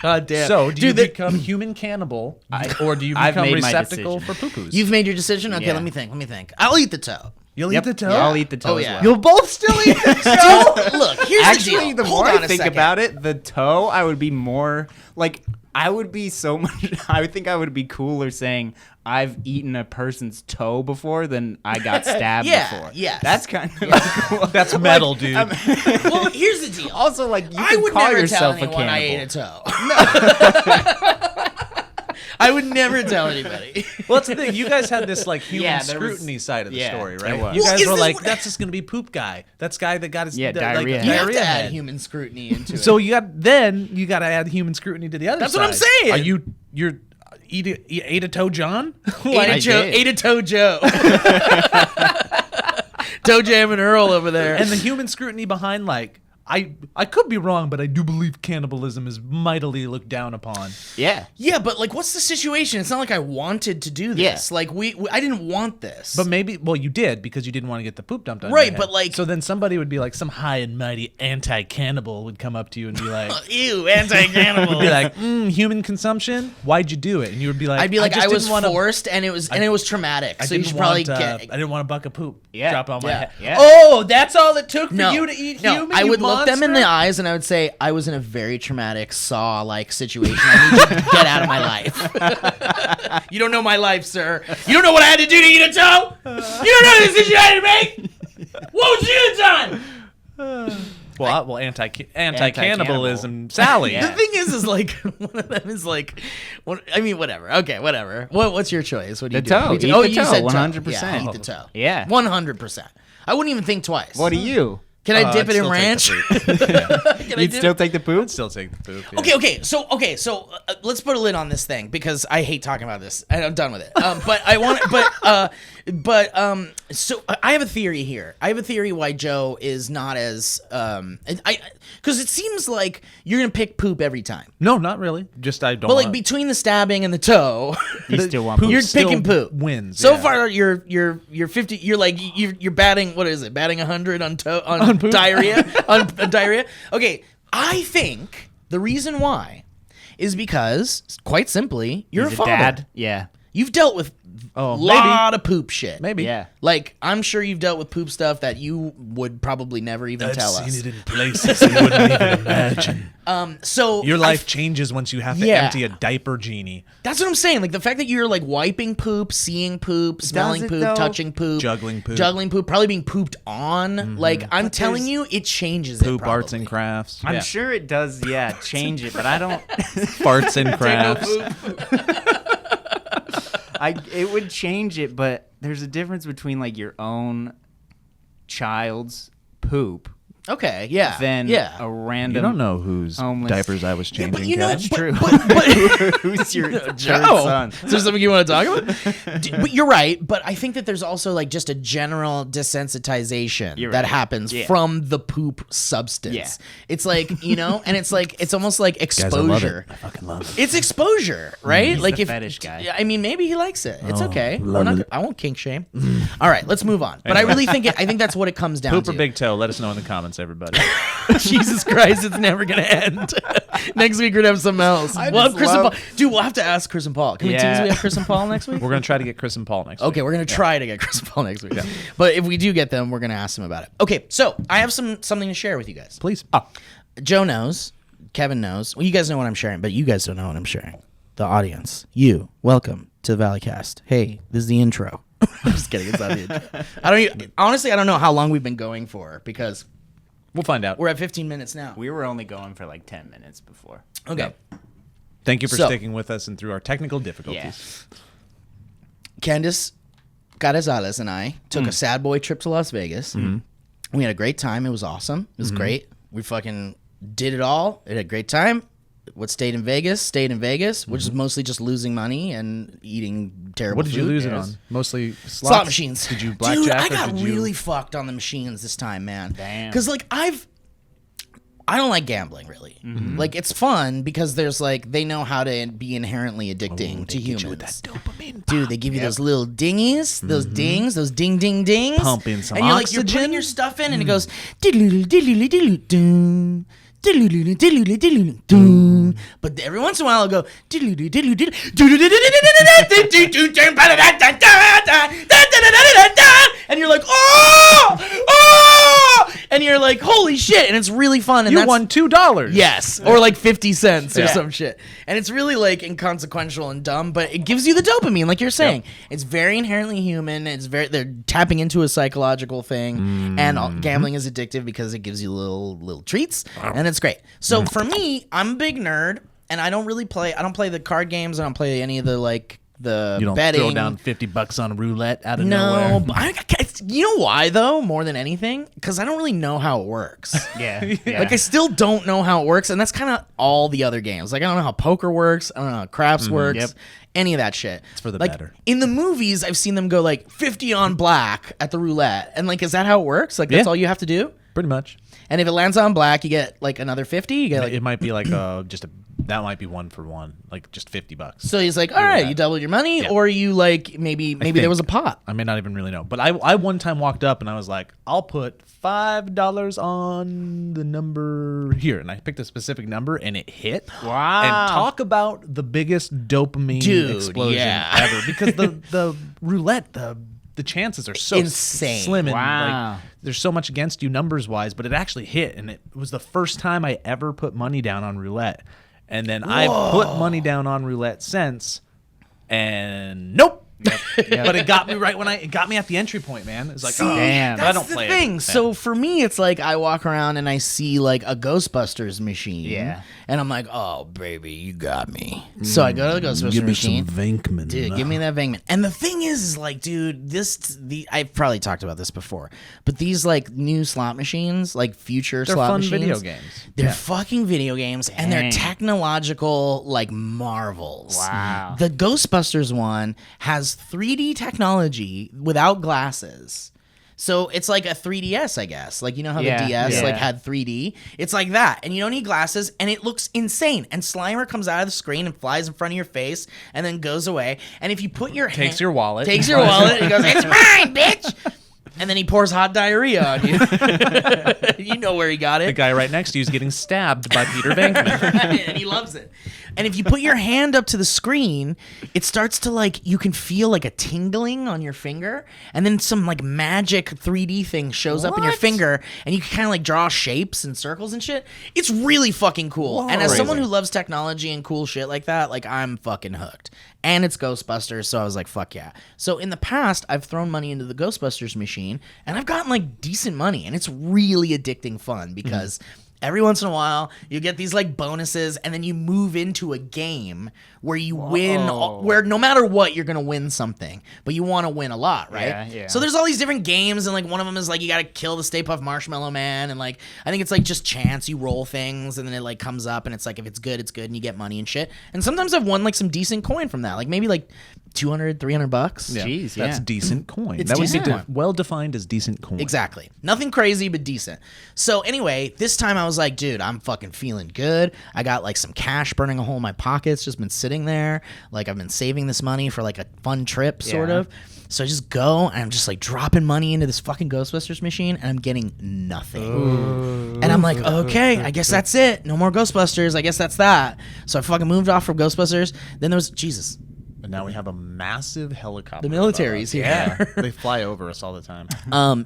God damn. So, do you Dude, become human cannibal, or do you I've become made my receptacle for decision. poo-poos? You've made your decision? Okay, Yeah. let me think. I'll eat the toe. You'll Yep. eat the toe. Yeah, I'll eat the toe Oh, as yeah. well. You'll both still eat the toe. Look, here's Actually, the deal. the Hold more on I a think second. about it, the toe, I would be more like I would be so much. I would think I would be cooler saying I've eaten a person's toe before than I got stabbed Yeah, before. yes. That's kind of cool. That's metal, dude. Well, here's the deal. Also, like you I can would call never tell yourself a anyone I ate a cannibal. toe. I would never tell anybody. Well, that's the thing. You guys had this like human Yeah, there was- scrutiny side of the yeah, story, there right? was. You Well, guys is were this like, what- "That's just gonna be poop guy. That's guy that got his diarrhea. You have diarrhea to add head." human scrutiny into it. So you got to add human scrutiny to the other That's side. what I'm saying. Are you're eat a toe John? Ate a toe Joe. Toe Jam and Earl over there. And the human scrutiny behind like I could be wrong, but I do believe cannibalism is mightily looked down upon. Yeah. yeah, but like, what's the situation? It's not like I wanted to do this. Yeah. Like, I didn't want this. But maybe, well, you did because you didn't want to get the poop dumped on you. Right, but, like- so then somebody would be like, some high and mighty anti-cannibal would come up to you and be like, ew, anti-cannibal. be like, human consumption. Why'd you do it? And you would be like, I'd be like, I just was didn't wanna- forced, and it was traumatic. I So you didn't should probably want, get. I didn't want a buck of poop. Yeah. Drop on my Yeah. head. Yeah. Oh, that's all it took for you to eat no, human. I you would look them in the monster? eyes and I would say, I was in a very traumatic Saw-like situation. I need you to get out of my life. You don't know my life, sir. You don't know what I had to do to eat a toe? You don't know the decision I had to make? What would you have done? Well, anti-cannibalism, Sally. Yeah. The thing is like, one of them is like, whatever. Okay, whatever. What's your choice? What do you The do? toe. What do Eat you- the you toe, said 100%. Yeah, eat the toe. Yeah. 100%. I wouldn't even think twice. What do you? Can I dip I'd it in still take ranch? the Can I You'd dip- still take the poop? Still take the poop. Yeah. Okay. So let's put a lid on this thing because I hate talking about this and I'm done with it. So I have a theory here. I have a theory why Joe is not as because it seems like you're gonna pick poop every time. No, not really. Just I don't. But like wanna- between the stabbing and the toe, You still want poop poop? you're still picking poop. wins, So yeah. far, you're 50. You're like you're batting. What is it? Batting 100 on diarrhea on diarrhea. Okay, I think the reason why is because quite simply you're He's a father. dad. Yeah. You've dealt with a lot of poop shit. maybe. Yeah. Like I'm sure you've dealt with poop stuff that you would probably never even tell us. in places you wouldn't even imagine. So Your life changes once you have to Yeah. empty a diaper genie, That's what I'm saying. Like the fact that you're like wiping poop, seeing poop, smelling it, poop, though? touching poop, Juggling poop. probably being pooped on. Like I'm telling you, it changes poop it. arts and probably. crafts. I'm Yeah. sure it does, change it, but I don't. farts and crafts. It would change it, but there's a difference between like your own child's poop Okay, yeah, than yeah. a random. You don't know whose Homeless. diapers I was changing. but you know, Kevin. That's true. but Who's your third Joe, son? is there something you want to talk about? But you're right. But I think that there's also like just a general desensitization You're that right. happens Yeah. from the poop substance. Yeah. It's like, and it's like it's almost like Guys, I love exposure. it. I fucking love it. It's exposure, right? He's like the if fetish guy. I mean, maybe he likes it. It's okay. love it. I won't kink shame. All right, let's move on. But I really think I think that's what it comes down Poop to. or big toe? Let us know in the comments, everybody. Jesus Christ, it's never gonna end. Next week we're gonna have something else. We'll have just Chris and love- Paul. Dude, we'll have to ask Chris and Paul. Can we Yeah. tease we have Chris and Paul next week? We're gonna try to get Chris and Paul next week. Okay, we're gonna try to get Chris and Paul next week. But if we do get them, we're gonna ask them about it. Okay, so I have something to share with you guys. Please. Joe knows, Kevin knows. Well, you guys know what I'm sharing, but you guys don't know what I'm sharing. The audience, you, welcome to the Valleycast. Hey, this is the intro. I'm just kidding. It's not the intro. Honestly, I don't know how long we've been going for because We'll find out. we're at 15 minutes now. We were only going for like 10 minutes before. Okay. Thank you for So- sticking with us and through our technical difficulties. Candace Carrizales and I took a sad boy trip to Las Vegas. We had a great time. It was awesome. It was great. We fucking did it all. It had a great time. What stayed in Vegas, which is mostly just losing money and eating terrible What did you food. lose it on? Mostly Slot machines. Did you Dude, blackjack? I or got did you... really fucked on the machines this time, man. Damn. Because like I don't like gambling really. Like it's fun because there's like they know how to be inherently addicting to humans. Dude, they give you those little dingies, those dings, those ding ding dings. Pump in some and you're like you're oxygen. putting your stuff in and it goes diddle diddle diddle doo. Diddle diddle diddle doo. But every once in a while it'll go diddle diddle diddle and you're like, oh, and you're like, holy shit, and it's really fun. And You that's, won $2. yes, or like 50 cents or Yeah. some shit, and it's really like inconsequential and dumb, but it gives you the dopamine, like you're saying. It's very inherently human. They're tapping into a psychological thing, and gambling is addictive because it gives you little treats, and it's great. So for me, I'm a big nerd. and I don't play the card games. I don't play any of the like the You don't betting. throw down $50 on roulette out of No, nowhere. but you know why though? More than anything, because I don't really know how it works. Yeah. Like I still don't know how it works, and that's kind of all the other games. Like I don't know how poker works. I don't know how craps works. Yep. Any of that shit. It's for the like, better. In the movies, I've seen them go like 50 on black at the roulette, and like, is that how it works? Like that's Yeah. all you have to do? Pretty much. And if it lands on black, you get like another 50. You get like. It might be like that might be 1 for 1, like just $50. So he's like, all right, you doubled your money, or you like maybe there was a pot. I may not even really know, but I one time walked up and I was like, I'll put $5 on the number here, and I picked a specific number and it hit. Wow. And talk about the biggest dopamine Dude, explosion yeah. ever, because the roulette, the chances are so Insane. slim, and Wow. like there's so much against you numbers wise, but it actually hit, and it was the first time I ever put money down on roulette. And then I've put money down on roulette since, and nope. But it got me it got me at the entry point, man. It's like, damn. but I don't That's the play thing. it. So for me, it's like I walk around and I see like a Ghostbusters machine. Yeah. And I'm like, oh, baby, you got me. So I go to the Ghostbusters machine. Venkman. Dude, give me that Venkman. And the thing is like, dude, I've probably talked about this before, but these like new slot machines, like future They're slot fun machines, video games. They're fucking video games, and they're Dang. technological like marvels. Wow. The Ghostbusters one has 3D technology without glasses. So it's like a 3DS, I guess. Like, you know how Yeah, the DS yeah. like had 3D? It's like that. And you don't need glasses, and it looks insane. And Slimer comes out of the screen and flies in front of your face and then goes away. And if you put your Takes hand, your wallet. takes your wallet, and goes, "It's mine, bitch." And then he pours hot diarrhea on you. You know where he got The it. guy right next to you is getting stabbed by Peter Venkman. And he loves it. And if you put your hand up to the screen, it starts to like, you can feel like a tingling on your finger, and then some like magic 3D thing shows up in your finger, and you can kind of like draw shapes and circles and shit. It's really fucking cool. And as someone who loves technology and cool shit like that, like I'm fucking hooked. And it's Ghostbusters, so I was like, fuck yeah. So in the past, I've thrown money into the Ghostbusters machine, and I've gotten like decent money, and it's really addicting fun because every once in a while you get these like bonuses, and then you move into a game where you win, where no matter what, you're gonna win something, but you want to win a lot, right? Yeah, yeah. So there's all these different games, and like one of them is like you gotta kill the Stay Puft Marshmallow Man, and like I think it's like just chance, you roll things, and then it like comes up, and it's like if it's good, and you get money and shit. And sometimes I've won like some decent coin from that, like maybe like $200, $300. Jeez, That's yeah. decent coin. It's that would decent be coin. well defined as decent coin. Exactly. Nothing crazy, but decent. So anyway, this time I was like, dude, I'm fucking feeling good. I got like some cash burning a hole in my pockets, just been sitting there. Like I've been saving this money for like a fun trip, sort Yeah. of. So I just go and I'm just like dropping money into this fucking Ghostbusters machine, and I'm getting nothing. And I'm like, okay, I guess that's it. No more Ghostbusters. I guess that's that. So I fucking moved off from Ghostbusters. Then there was, Jesus, And now we have a massive helicopter. the military's here. Yeah, they fly over us all the time.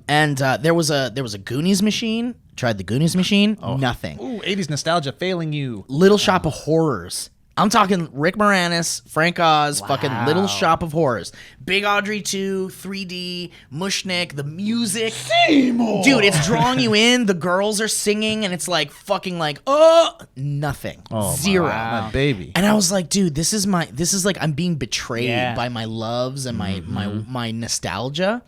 And there was a Goonies machine. Tried the Goonies machine. Nothing. Ooh, 80s nostalgia failing you. Little Shop of Horrors. I'm talking Rick Moranis, Frank Oz, fucking Little Shop of Horrors. Big Audrey 2, 3D, Mushnik, the music. Dude, it's drawing you in. The girls are singing, and it's like fucking like, nothing. Zero. My baby. And I was like, dude, this is like I'm being betrayed Yeah. by my loves and my nostalgia.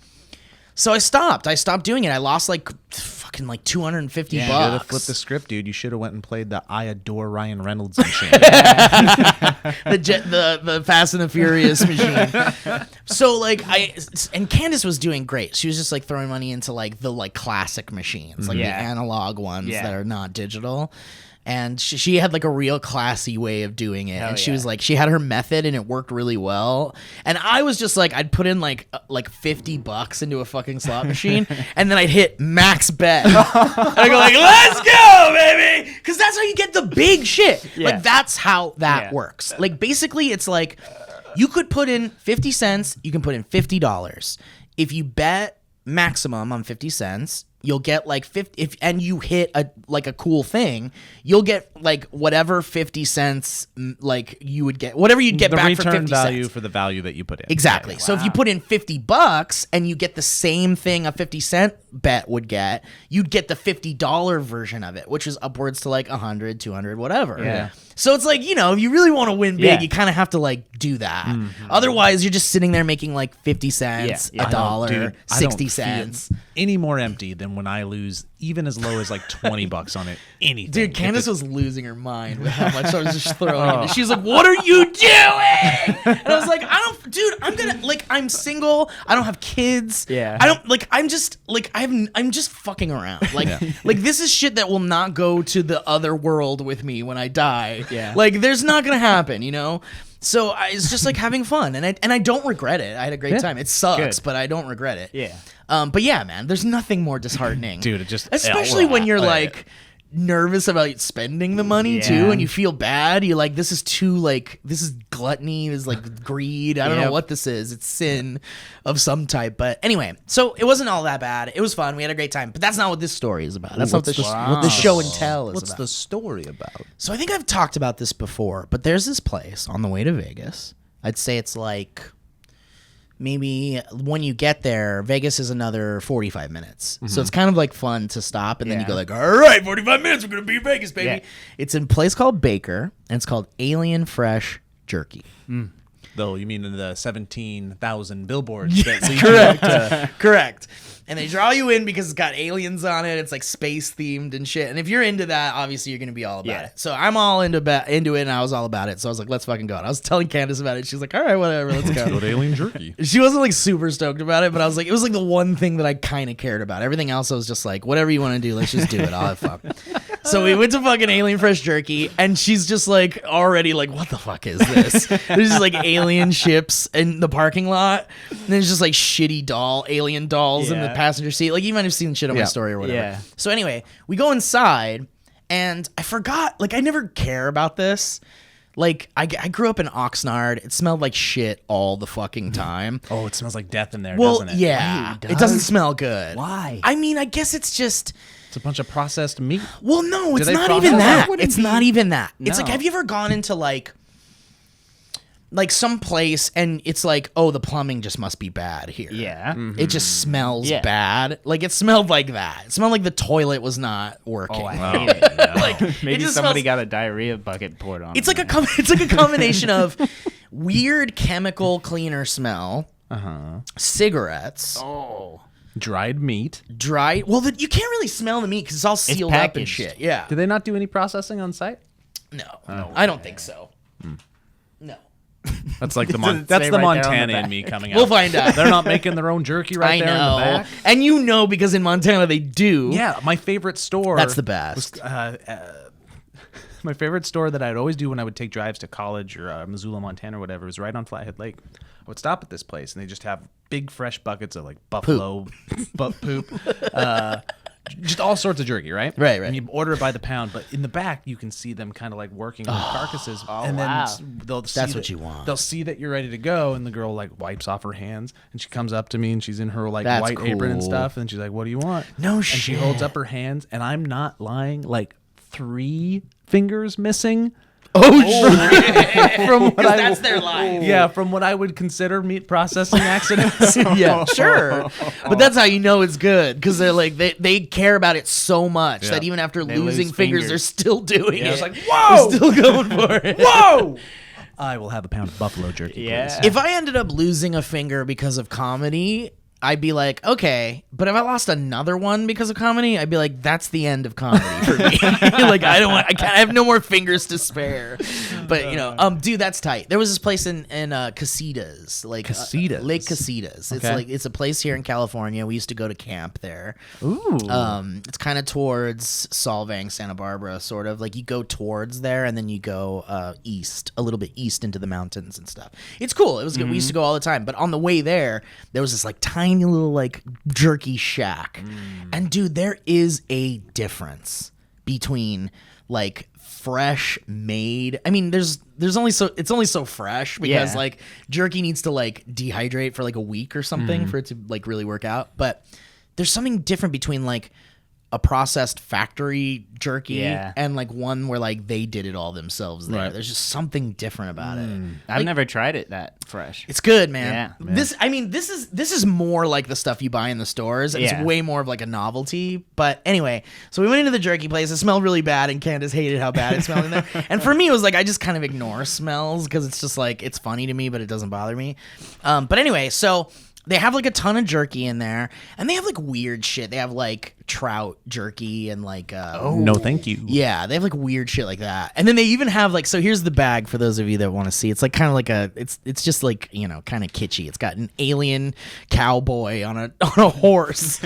So I stopped. I stopped doing it. I lost like fucking like $250 You should have bucks. flipped the script, dude. You should have went and played the I Adore Ryan Reynolds machine. the Fast and the Furious machine. So like and Candace was doing great. She was just like throwing money into like the like classic machines, like the Yeah. analog ones Yeah. that are not digital. And she had like a real classy way of doing it. And she was like, she had her method, and it worked really well. And I was just like, I'd put in like $50 into a fucking slot machine, and then I'd hit max bet. And I go like, let's go, baby. Because that's how you get the big shit. Yeah. Like that's how that Yeah. works. Like basically it's like you could put in 50 cents, you can put in $50. If you bet maximum on 50 cents, you'll get like 50 and you hit a cool thing, you'll get like whatever 50 cents like you would get, whatever you'd get the back for return 50 value cents. for the value that you put in. Exactly. So if you put in $50 and you get the same thing a 50 cent bet would get, you'd get the $50 version of it, which is upwards to like 100, 200, whatever. Yeah. So it's like, if you really want to win big, Yeah. you kind of have to like do that. Otherwise, you're just sitting there making like 50 cents, Yeah. a dollar, Dude, I 60 don't feel cents. any more empty than when I lose even as low as like $20 on it. Anything. Dude, Candace was losing her mind with how much I was just throwing in. She's like, "What are you doing?" And I was like, I'm single. I don't have kids. Yeah. I'm just fucking around. Like this is shit that will not go to the other world with me when I die. Yeah. Like there's not gonna happen, So it's just like having fun, and I don't regret it. I had a great time. It sucks, Good. but I don't regret it. Yeah. But yeah, man, there's nothing more disheartening, Dude, it just especially when you're like nervous about spending the money too, Yeah. and you feel bad. You're like, this is gluttony. This is like greed. I don't know Yep. what this is. It's sin of some type. But anyway, so it wasn't all that bad. It was fun. We had a great time. But that's not what this story is about. That's not what the show and tell is What's about. the story about? So I think I've talked about this before, but there's this place on the way to Vegas. I'd say it's like maybe when you get there, Vegas is another 45 minutes. So it's kind of like fun to stop and then you go like, all right, 45 minutes, we're going to be in Vegas, baby. Yeah. It's in a place called Baker, and it's called Alien Fresh Jerky. Though you mean in the 17,000 billboards that lead Correct. Correct. And they draw you in because it's got aliens on it. It's like space themed and shit. And if you're into that, obviously you're going to be all about it. So I'm all into it, and I was all about it. So I was like, let's fucking go. And I was telling Candace about it. She's like, all right, whatever, let's go. Go to Alien Jerky. She wasn't like super stoked about it, but I was like, it was like the one thing that I kind of cared about. Everything else I was just like, whatever you want to do, let's just do it. I'll have fun. So we went to fucking Alien Fresh Jerky, and she's just like already like, what the fuck is this? There's just like alien ships in the parking lot. And there's just like shitty alien dolls in the Yeah. passenger seat. Like you might have seen shit on my story or whatever. Yeah. So anyway, we go inside, and I forgot, like I never care about this. Like, I grew up in Oxnard. It smelled like shit all the fucking time. Oh, it smells like death in there, Well, doesn't it? yeah. It It doesn't does? smell good. Why? I mean, I guess it's just... It's a bunch of processed meat. Well, no, it's they not process even that? that. It's not even that. It's like, No. have you ever gone into like some place and it's like, oh, the plumbing just must be bad here. Yeah. It just smells Yeah. bad. Like it smelled like that. It smelled like the toilet was not working. Oh, I hate it. Like Maybe it just somebody smells- got a diarrhea bucket poured on. It's like it's like a combination of weird chemical cleaner smell, cigarettes, Dried meat. dry. Well, you can't really smell the meat because it's all sealed up and packaged. shit. Yeah. Do they not do any processing on site? No, I don't think so. No. That's like the Doesn't that's say the right there on the Montana back. in me coming out. We'll find out. They're not making their own jerky right I there know. in the back. And you know because in Montana they do. Yeah, my favorite store. That's the best. My favorite store that I'd always do when I would take drives to college or Missoula, Montana, or whatever, was right on Flathead Lake. I would stop at this place, and they just have big, fresh buckets of like buffalo poop, just all sorts of jerky, right? Right. And you order it by the pound, but in the back you can see them kind of like working on carcasses, and then wow. they'll see That's that- what you want. They'll see that you're ready to go, and the girl like wipes off her hands, and she comes up to me, and she's in her like That's white apron and cool. stuff, and she's like, "What do you want?" No and she shit. holds up her hands, and I'm not lying, like 3 fingers missing. Oh, shit. From what I That's their life. yeah, from what I would consider meat processing accidents. Yeah, sure. But that's how you know it's good because they're like they care about it so much Yeah. that even after They losing lose fingers, fingers. they're still doing it. It's like, whoa, They're still going for it. whoa! I will have a pound of buffalo jerky, Yeah. please. If I ended up losing a finger because of comedy, I'd be like, okay. But if I lost another one because of comedy, I'd be like, that's the end of comedy for me. Like I have no more fingers to spare. But dude, that's tight. There was this place in Casitas, like Casitas? Lake Casitas. Okay. It's a place here in California. We used to go to camp there. Ooh. It's kind of towards Solvang, Santa Barbara, sort of. Like you go towards there and then you go east, a little bit east into the mountains and stuff. It's cool. It was good. We used to go all the time. But on the way there was this like tiny little like jerky shack. And dude, there is a difference between like fresh made. I mean, it's only so fresh because Yeah. like jerky needs to like dehydrate for like a week or something for it to like really work out. But there's something different between like a processed factory jerky Yeah. and like one where like they did it all themselves there. Right. There's just something different about it. I've never tried it that fresh. It's good, man. Yeah. This is more like the stuff you buy in the stores. It's Yeah. way more of like a novelty. But anyway, so we went into the jerky place. It smelled really bad, and Candace hated how bad it smelled in there. And for me, it was like I just kind of ignore smells because it's just like it's funny to me, but it doesn't bother me. But anyway, so they have like a ton of jerky in there, and they have like weird shit. They have like trout jerky and like No, thank you. yeah, they have like weird shit like that. And then they even have like, so here's the bag for those of you that want to see. It's like kind of like it's just like, you know, kind of kitschy. It's got an alien cowboy on a horse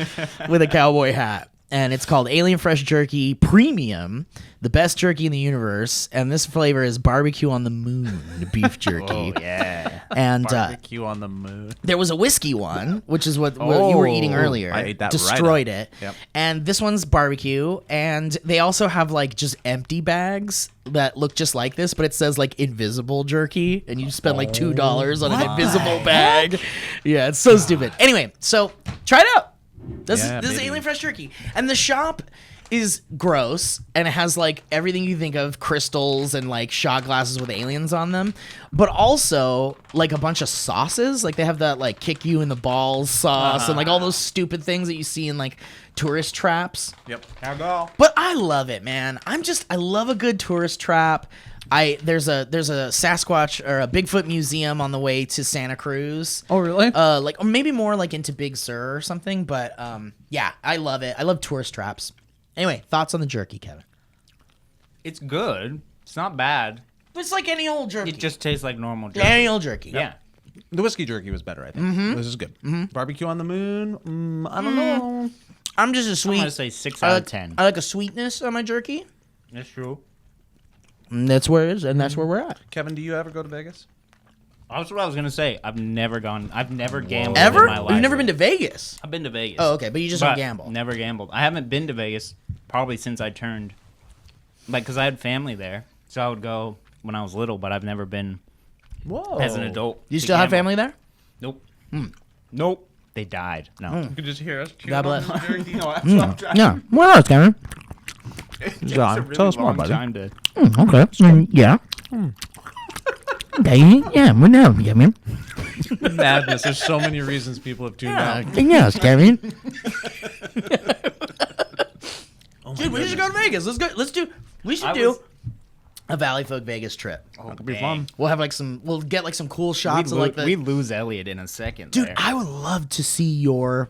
with a cowboy hat. And it's called Alien Fresh Jerky Premium, the best jerky in the universe. And this flavor is barbecue on the moon beef jerky. Oh, yeah. And Barbecue on the moon. there was a whiskey one, which is what you were eating earlier. I ate that right Destroyed up. it. Yep. And this one's barbecue. And they also have like just empty bags that look just like this, but it says like invisible jerky. And you spend like $2 on an invisible bag. Yeah, it's so stupid. Anyway, so try it out. This is baby. Alien Fresh Jerky. And the shop is gross, and it has like everything you think of, crystals and like shot glasses with aliens on them, but also like a bunch of sauces. Like they have that like kick you in the balls sauce and like all those stupid things that you see in like tourist traps. Yep. How go? But I love it, man. I love a good tourist trap. There's a Sasquatch or a Bigfoot museum on the way to Santa Cruz. Oh, really? Like or maybe more like into Big Sur or something. But yeah, I love it. I love tourist traps. Anyway, thoughts on the jerky, Kevin? It's good. It's not bad. It's like any old jerky. It just tastes like normal jerky. any old jerky. Yeah. The whiskey jerky was better, I think. This is good. Barbecue on the moon. I don't know. I'm just a I'm sweet. going to say 6 out of 10. I like a sweetness on my jerky. That's true. And that's where it is, and that's where we're at. Kevin, do you ever go to Vegas? That's what I was going to say. I've never gambled Ever? in my life. You've never been to Vegas? I've been to Vegas. Oh, okay, but you just don't gamble. Never gambled. I haven't been to Vegas probably since I turned, like, because I had family there. So I would go when I was little, but I've never been Whoa. as an adult. You to still have gamble. family there? Nope. Nope. They died. No. You could just hear us. God bless. Jerky. Yeah. What else, Kevin? John, tell us more, buddy. Time to, Okay. Yeah. Okay. Yeah. We know, Kevin. Madness. There's so many reasons people have tuned out. Yes, Kevin. Oh my Dude, we should go to Vegas. Let's go. We should I do was- a Valleyfolk Vegas trip. That could be dang. fun. We'll have like we'll get like some cool shots of like the. we lose Elliot in a second. Dude, there. I would love to see your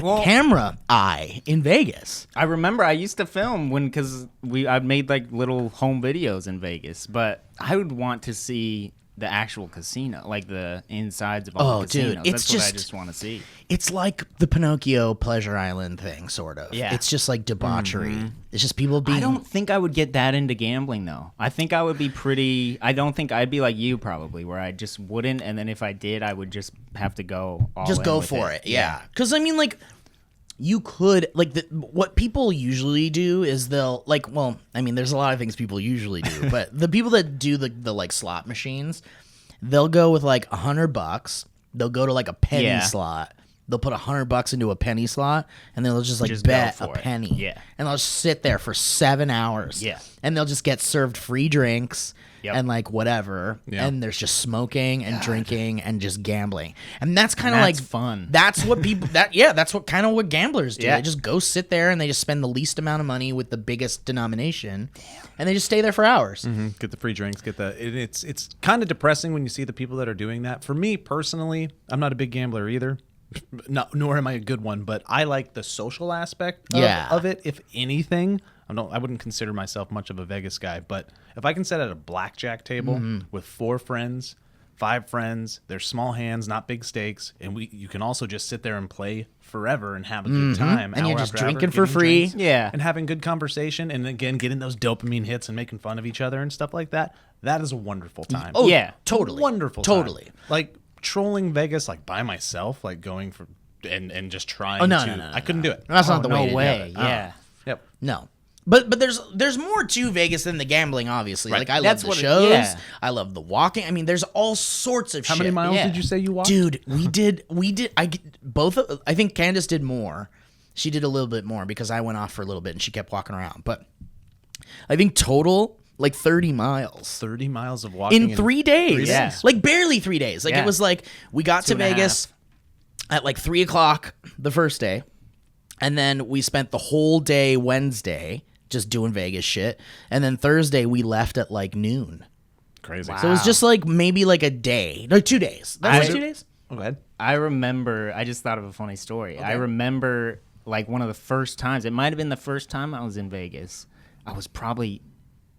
Well- camera eye in Vegas. I remember I used to film because I made like little home videos in Vegas, but I would want to see the actual casino, like the insides of all Oh, the dude, casinos. it's That's what I just- just want to see. It's like the Pinocchio Pleasure Island thing, sort of. Yeah. It's just like debauchery. It's just people being. I don't think I would get that into gambling though. I think I would be pretty. I don't think I'd be like you probably, where I just wouldn't, and then if I did, I would just have to go all just in go with for it. Yeah. Because I mean, like, you could like what people usually do is they'll like. Well, I mean, there's a lot of things people usually do, but the people that do the like slot machines, they'll go with like $100. They'll go to like a penny Yeah. slot. They'll put $100 into a penny slot, and they'll just like Just go bet a for it. penny. Yeah. And they'll just sit there for 7 hours. Yeah. And they'll just get served free drinks. Yep. And like whatever, Yeah. and there's just smoking and drinking and just gambling, and that's kind of like That's fun. That's what people that's what kind of what gamblers do. Yeah. They just go sit there and they just spend the least amount of money with the biggest denomination, and they just stay there for hours. Get the free drinks. It's kind of depressing when you see the people that are doing that. For me personally, I'm not a big gambler either. No, nor am I a good one, but I like the social aspect of it. If anything, I wouldn't consider myself much of a Vegas guy, but if I can sit at a blackjack table with 4 friends, 5 friends, they're small hands, not big stakes, and you can also just sit there and play forever and have a good time. And you're hour just after hour, drinking for getting free. drinks Yeah. and having good conversation, and again getting those dopamine hits and making fun of each other and stuff like that. That is a wonderful time. Oh Yeah. totally, Wonderful time. totally. Like trolling Vegas like by myself, like going for and just trying Oh, no, to no, no, I couldn't do it. That's not the no way. To way. Do it. Yeah. Yep. No. But there's more to Vegas than the gambling, obviously. Right. Like I love That's the what shows. yeah. I love the walking. I mean, there's all sorts of How shit. many miles Yeah. did you say you walked? Dude, we did. I think Candace did more, She did a little bit more because I went off for a little bit and she kept walking around. But I think total, like 30 miles. 30 miles of walking In 3 days. 3 Yeah. days. Like barely 3 days. Like Yeah. it was like we got to 2.5. Vegas at like 3 o'clock the first day. And then we spent the whole day Wednesday just doing Vegas shit. And then Thursday we left at like noon. Crazy. So it was just like maybe like a day. No, 2 days. That was 2 days? Oh, go ahead. I remember, I just thought of a funny story. I remember like one of the first times, it might have been the first time I was in Vegas. I was probably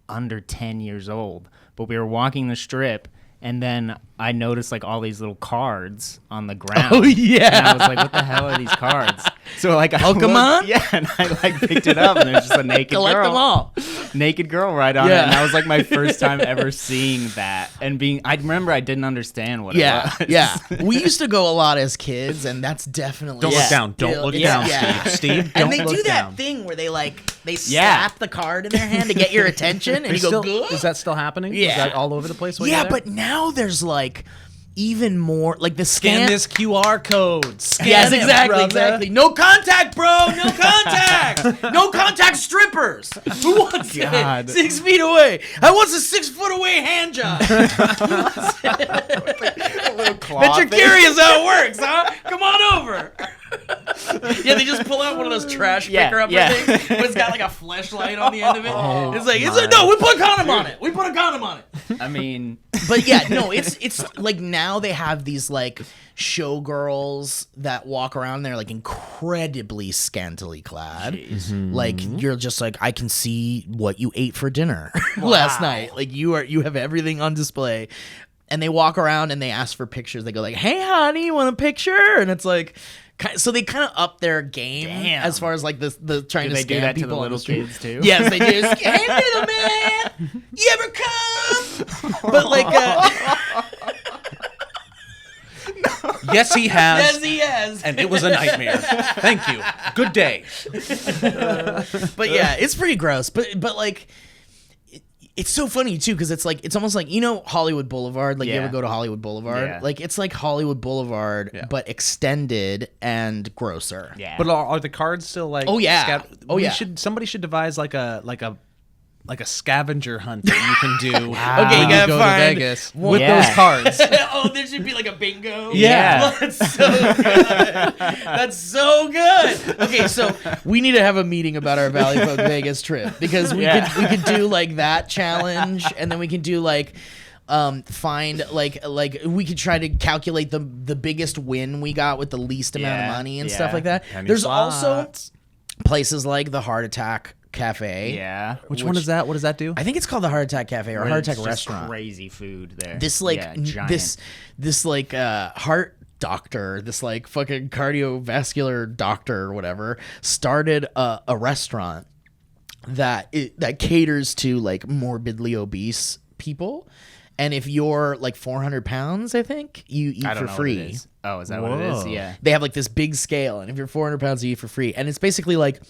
under 10 years old, but we were walking the strip and then I noticed like all these little cards on the ground. Oh, yeah. And I was like, what the hell are these cards? So like, Pokemon? Yeah, and I like picked it up and there's just a naked Collect girl. them all. Naked girl right on it. Yeah. And that was like my first time ever seeing that. And I remember I didn't understand what Yeah, it was. yeah. We used to go a lot as kids, and that's definitely Don't look down. Don't still- look yeah, down, yeah. Steve. Steve, And don't they look do that down. thing where they slap the card in their hand to get your attention, and you go, good? Is that still happening? Yeah. Is that all over the place? while Yeah, you're there? but now there's like even more, like the Scan scan. this QR code. Scan Yes, it, exactly, brother. exactly. No contact, bro. No contact. No contact strippers. Who wants God. it? 6 feet away. I want a 6 foot away hand job. Bet you're curious how it works, huh? Come on over. Yeah, they just pull out one of those trash picker upper things, but it's got like a fleshlight on the end of it. It's like no, we put a condom on it. We put a condom on it. I mean, But yeah, no, it's like now they have these like showgirls that walk around. They're like incredibly scantily clad. Like you're just like, I can see what you ate for dinner last night. Like you have everything on display. And they walk around and they ask for pictures. They go like, "Hey, honey, you want a picture?" And it's like, so they kind of up their game as far as like the trying to do they do scam that to people the on little street. kids too? Yes, they do. Hey, little man, you ever come? But like, Yes, he has. yes, he has. And it was a nightmare. Thank you. Good day. But yeah, it's pretty gross. But like, it's so funny too because it's like it's almost like Hollywood Boulevard. Like you Yeah. ever go to Hollywood Boulevard? Yeah. Like it's like Hollywood Boulevard, but extended and grosser. yeah. But are the cards still like? Oh, yeah. Somebody should devise like a scavenger hunt that you can do. Okay, you when gotta go find to Vegas with Yeah. those cards. Oh, there should be like a bingo. Yeah. That's so good. That's so good. Okay, so we need to have a meeting about our Valleyfolk Vegas trip because we could do like that challenge, and then we can do like find like we could try to calculate the biggest win we got with the least amount of Yeah, money and yeah. stuff like that. Penny There's also slots. places like the Heart Attack Cafe. yeah. Which one is that? What does that do? I think it's called the Heart Attack Cafe or Where Heart it's Attack just Restaurant. Crazy food there. This like Yeah, giant. this like heart doctor, this like fucking cardiovascular doctor or whatever, started a restaurant that caters to like morbidly obese people. And if you're like 400 pounds, I think you eat I don't for know what free. it is. Oh, is that what it is? Whoa. Yeah. They have like this big scale, and if you're 400 pounds, you eat for free. And it's basically like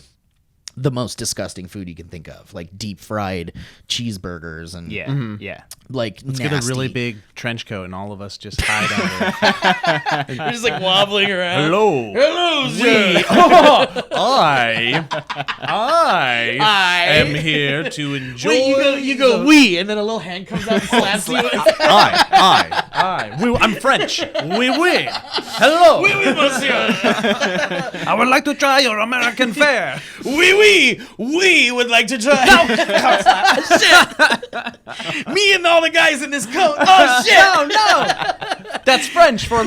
the most disgusting food you can think of, like deep fried cheeseburgers and Yeah. Yeah. like Let's nasty. get a really big trench coat and all of us just hide under. You're just like wobbling around. Hello. sir. I am here to enjoy. Wait, you go we, and then a little hand comes out and slaps you. I'm French. Oui. Hello. Oui, monsieur. I would like to try your American fare. We would like to try. No, shit. Me and all the guys in this coat. Oh shit. No. That's French for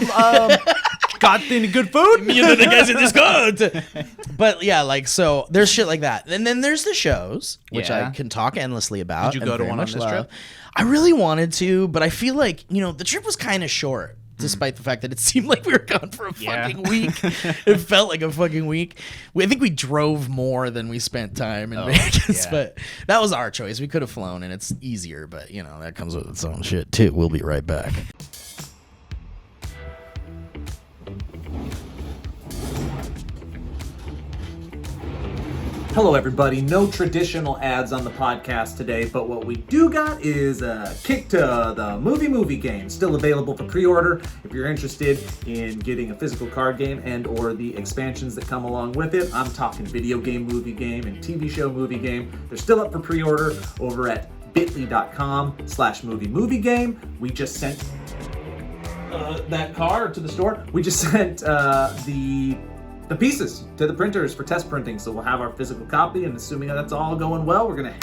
got any good food? Me and the guys in this coat. But yeah, like so, there's shit like that, and then there's the shows, which I Yeah. can talk endlessly about. Did you and go to very one on much this love. trip? I really wanted to, but I feel like the trip was kind of short. Despite the fact that it seemed like we were gone for a fucking week. It felt like a fucking week. I think we drove more than we spent time in Vegas, yeah. but that was our choice. We could have flown, and it's easier, but that comes with its own shit too. We'll be right back. Hello, everybody. No traditional ads on the podcast today, but what we do got is a kick to the movie game. Still available for pre-order if you're interested in getting a physical card game and or the expansions that come along with it. I'm talking video game, movie game, and TV show movie game. They're still up for pre-order over at bit.ly.com/movie game. We just sent that card to the store. We just sent the pieces to the printers for test printing, so we'll have our physical copy, and assuming that's all going well, we're gonna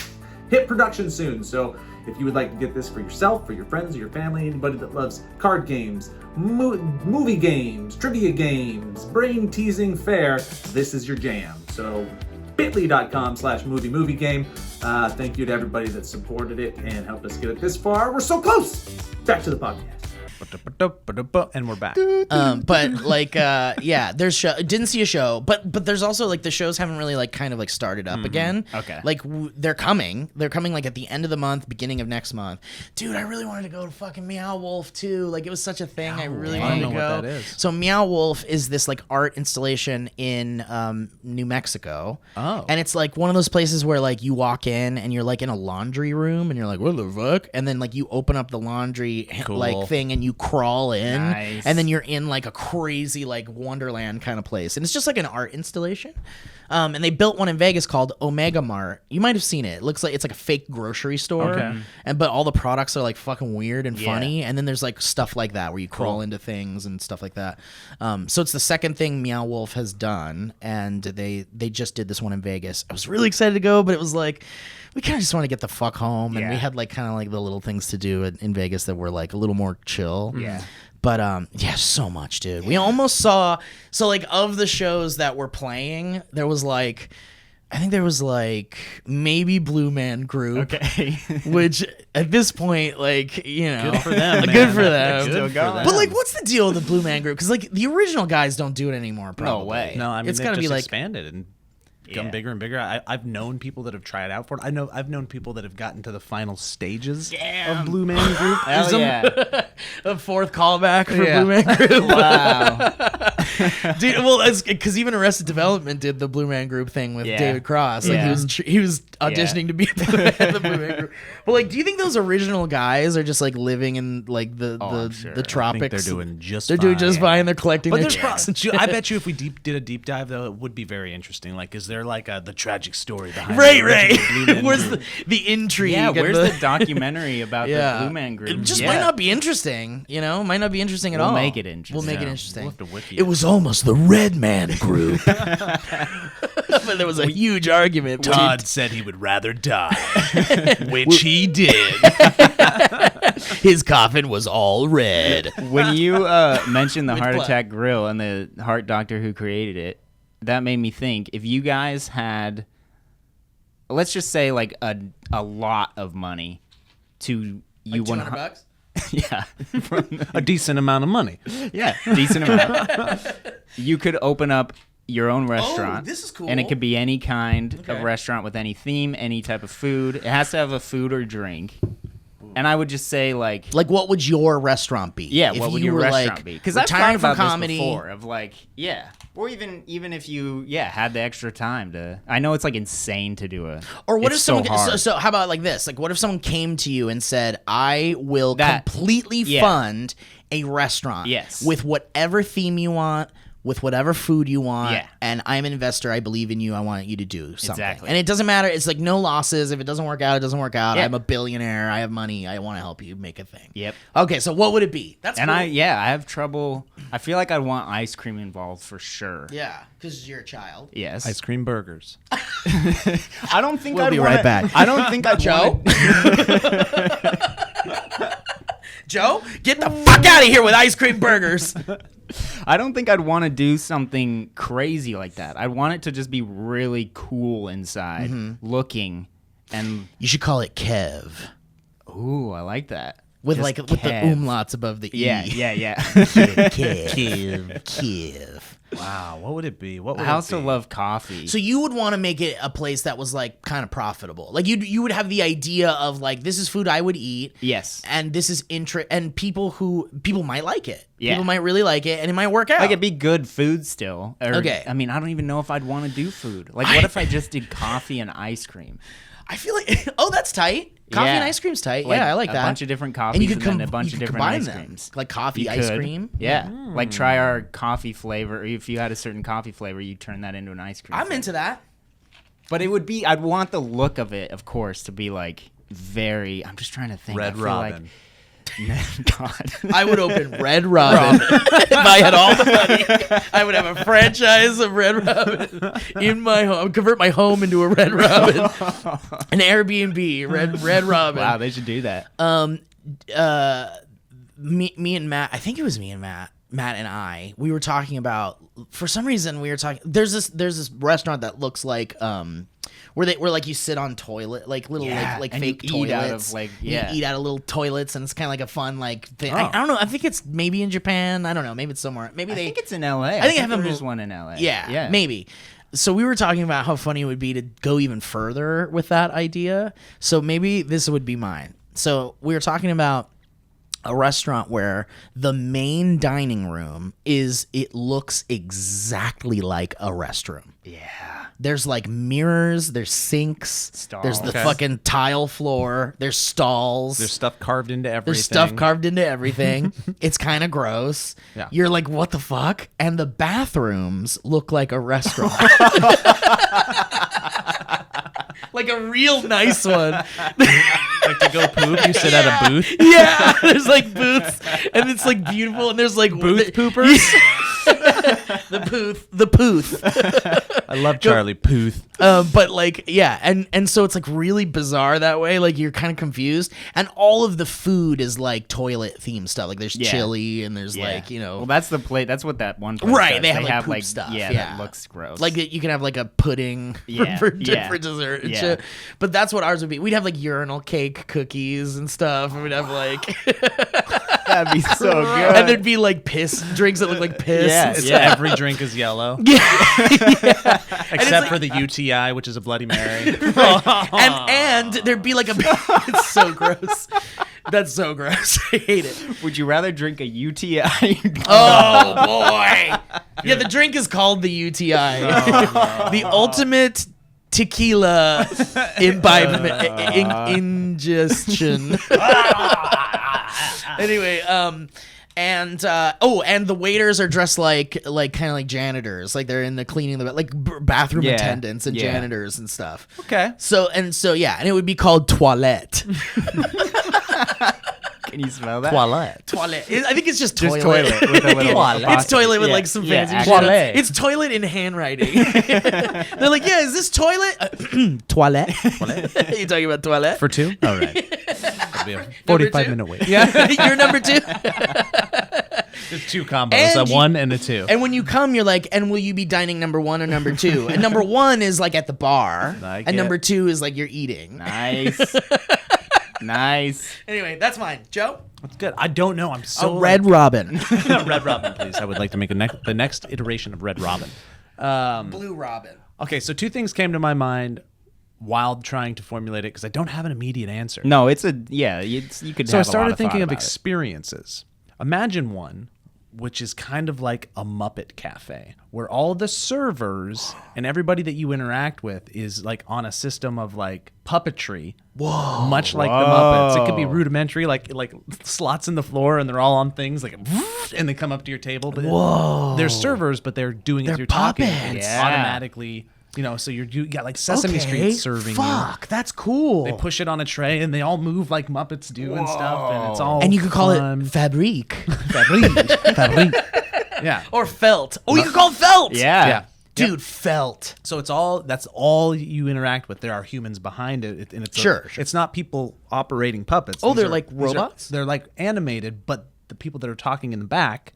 hit production soon. So if you would like to get this for yourself, for your friends, or your family, anybody that loves card games, movie games, trivia games, brain teasing fare, this is your jam. So bit.ly.com/movie game. Thank you to everybody that supported it and helped us get it this far. We're so close. Back to the podcast. And we're back. But like, yeah, there's didn't see a show, but there's also like the shows haven't really like kind of like started up again. Okay. Like they're coming like at the end of the month, beginning of next month. Dude, I really wanted to go to fucking Meow Wolf too. Like it was such a thing. I really wanted to go. What that is. So Meow Wolf is this like art installation in New Mexico. Oh. And it's like one of those places where like you walk in and you're like in a laundry room and you're like, what the fuck? And then like you open up the laundry like thing and you crawl in, and then you're in like a crazy like Wonderland kind of place, and it's just like an art installation. And they built one in Vegas called Omega Mart. You might have seen it. It looks like it's like a fake grocery store, but all the products are like fucking weird and funny. And then there's like stuff like that where you crawl into things and stuff like that. So it's the second thing Meow Wolf has done, and they just did this one in Vegas. I was really excited to go, but it was like, we kind of just want to get the fuck home, and we had like kind of like the little things to do in Vegas that were like a little more chill. Yeah. But yeah, so much, dude. We almost saw, so like of the shows that were playing, there was like, I think there was like maybe Blue Man Group. Okay. Which at this point, like, you know. Good for them, man. Good for them. Good for them. But like, what's the deal with the Blue Man Group? Because like the original guys don't do it anymore, probably. No way. No, I mean, it's they've gotta just be like, expanded and become bigger and bigger. I've known people that have tried out for it. I've known people that have gotten to the final stages of Blue Man Group. Hell yeah. a fourth callback for Yeah. Blue Man Group. Wow. Dude, well, because even Arrested Development did the Blue Man Group thing with David Cross. Like he was auditioning to be the Blue Man Group. But like, do you think those original guys are just like living in like the tropics? I think they're doing just They're fine. doing just fine. They're collecting But their there's checks and shit. I bet you if we did a deep dive though, it would be very interesting. Like, is there like the tragic story behind Right. the original Blue Man Where's Group? the intrigue? Yeah, and where's the documentary about the Blue Man Group? It just might not be interesting, you know? Might not be interesting at We'll all. make it interesting. We'll make it Yeah. interesting. We'll have to wiki It was almost the Red Man Group. But there was a huge argument. Todd said he would rather die, which he did. His coffin was all red. When you mentioned the With heart blood. attack grill and the heart doctor who created it, that made me think, if you guys had, let's just say like a lot of money to you, Like 200 bucks? yeah, A decent amount of money. yeah, decent amount. You could open up your own restaurant. this is cool. And it could be any kind Okay. of restaurant with any theme, any type of food. It has to have a food or drink. And I would just say like What would your restaurant be? yeah, if what would you your were, restaurant like, be? Because I've retiring thought from about comedy. this before of like, yeah. Or even if you had the extra time to, I know it's like insane to do Or what it's if someone? so hard. So how about like this? Like, what if someone came to you and said, "I will completely yeah. fund a restaurant, Yes. with whatever theme you want, with whatever food you want, Yeah. and I'm an investor. I believe in you. I want you to do something." Exactly. And it doesn't matter. It's like no losses. If it doesn't work out, it doesn't work out. Yeah. I'm a billionaire. I have money. I want to help you make a thing. Yep. Okay, so what would it be? That's And cool. I have trouble. I feel like I'd want ice cream involved for sure. Yeah, because you're a child. Yes. Ice cream burgers. I don't think We'll I'd be wanna- right back. I don't think I'd Joe? wanna- Joe, get the fuck out of here with ice cream burgers. I don't think I'd want to do something crazy like that. I'd want it to just be really cool inside, looking, and You should call it Kev. ooh, I like that. With Just with the Kev. umlauts above the E. Yeah. Kev. Wow, what would it be? What would I also it be? love coffee. So you would want to make it a place that was like kind of profitable. Like you would have the idea of like, this is food I would eat. Yes. And this is and people might like it. Yeah. People might really like it and it might work out. Like, it'd be good food still. Or, Okay. I mean, I don't even know if I'd want to do food. Like, what if I just did coffee and ice cream? I feel like, oh, that's tight. Coffee Yeah. and ice cream's tight. Like, yeah, I like that. A bunch of different coffees and, then a bunch of different combine ice them. creams. Like coffee, You ice could. cream. Yeah. Like, try our coffee flavor. If you had a certain coffee flavor, you turn that into an ice cream. I'm flavor. into that. But it would be, I'd want the look of it, of course, to be like very, I'm just trying to think. Red I feel Robin. God. I would open Red Robin if I had all the money. I would have a franchise of Red Robin in my home. Convert my home into a Red Robin, an Airbnb. Red Robin. Wow, they should do that. Me and Matt. I think it was me and Matt. Matt and I. We were talking about. For some reason, we were talking. There's this restaurant that looks like where like you sit on toilet, like little like and fake you toilets. eat out of, like, yeah. You eat out of little toilets, and it's kind of like a fun like thing. Oh. I don't know. I think it's maybe in Japan. I don't know. Maybe it's somewhere. Maybe I they. think it's in LA. I think I have a there's mo- one in LA. Yeah, maybe. So we were talking about how funny it would be to go even further with that idea. So maybe this would be mine. So we were talking about a restaurant where the main dining room it looks exactly like a restroom. Yeah. There's like mirrors, there's sinks, there's the Okay. fucking tile floor, there's stalls. There's stuff carved into everything. There's stuff carved into everything. It's kind of gross. Yeah. You're like, what the fuck? And the bathrooms look like a restaurant. Like a real nice one. Like to go poop, you sit at a booth. Yeah, there's like booths, and it's like beautiful, and there's like Booth poopers? the pooth. I love Charlie Puth. But like, yeah, and so it's like really bizarre that way. Like you're kind of confused, and all of the food is like toilet themed stuff. Like there's Yeah. chili, and there's Yeah. like Well, that's the plate. That's what that one place Right, does. they have, like, poop stuff, Yeah, yeah. that looks gross. like you can have like a pudding Yeah, for yeah, dessert and yeah. shit. But that's what ours would be. We'd have like urinal cake cookies and stuff. And we'd have like, that'd be so good. and there'd be like piss drinks that look like piss. Yeah, and It's stuff. every drink is yellow. Except for the UTI, which is a Bloody Mary. And there'd be like a. It's so gross. That's so gross. I hate it. Would you rather drink a UTI? Oh boy. Yeah, the drink is called the UTI. The ultimate tequila imbibement ingestion. Anyway, and the waiters are dressed like kind of like janitors, like they're in the cleaning the like bathroom Yeah, attendants and yeah. janitors and stuff. Okay. So yeah, and it would be called toilette. Can you smell that? Toilette. Toilet. I think it's just Just toilet. toilet with a little Yeah, apostrophe. it's toilet with Yeah, like some yeah, fancy actually. shit. Toilet. It's toilet in handwriting. They're like, yeah, is this toilet? Toilet. You talking about toilet? For two? All right. That'll be a Number 45-minute wait. Yeah, you're number 2. Just two combos, And a 1 and a 2. And when you come, you're like, and will you be dining number 1 or number 2? And number 1 is like at the bar, Like and it. number 2 is like you're eating. Nice. Nice. Anyway, that's mine. Joe? That's good. I don't know. I'm so A Red Robin. Red Robin, please. I would like to make the next iteration of Red Robin. Blue Robin. Okay, so two things came to my mind while trying to formulate it because I don't have an immediate answer. No, it's a you could. So I have started a lot of thinking thought of about it. experiences. Imagine one which is kind of like a Muppet cafe where all the servers and everybody that you interact with is like on a system of like puppetry. Whoa. Much like the Muppets. It could be rudimentary, like slots in the floor and they're all on things like and they come up to your table. But they're servers, but they're doing it They're through talking. And puppets. it's Yeah. automatically, so you got like Sesame Street serving you. Fuck, that's cool. They push it on a tray and they all move like Muppets do and stuff, and it's all and you could call fun. it Fabrique. Fabrique. Yeah. Or felt. Oh, you could call it felt. Yeah. Yeah. Dude, felt. So that's all you interact with. There are humans behind it, and it's Sure. It's not people operating puppets. Oh, These they're are- like these are- robots? They're like animated, but the people that are talking in the back,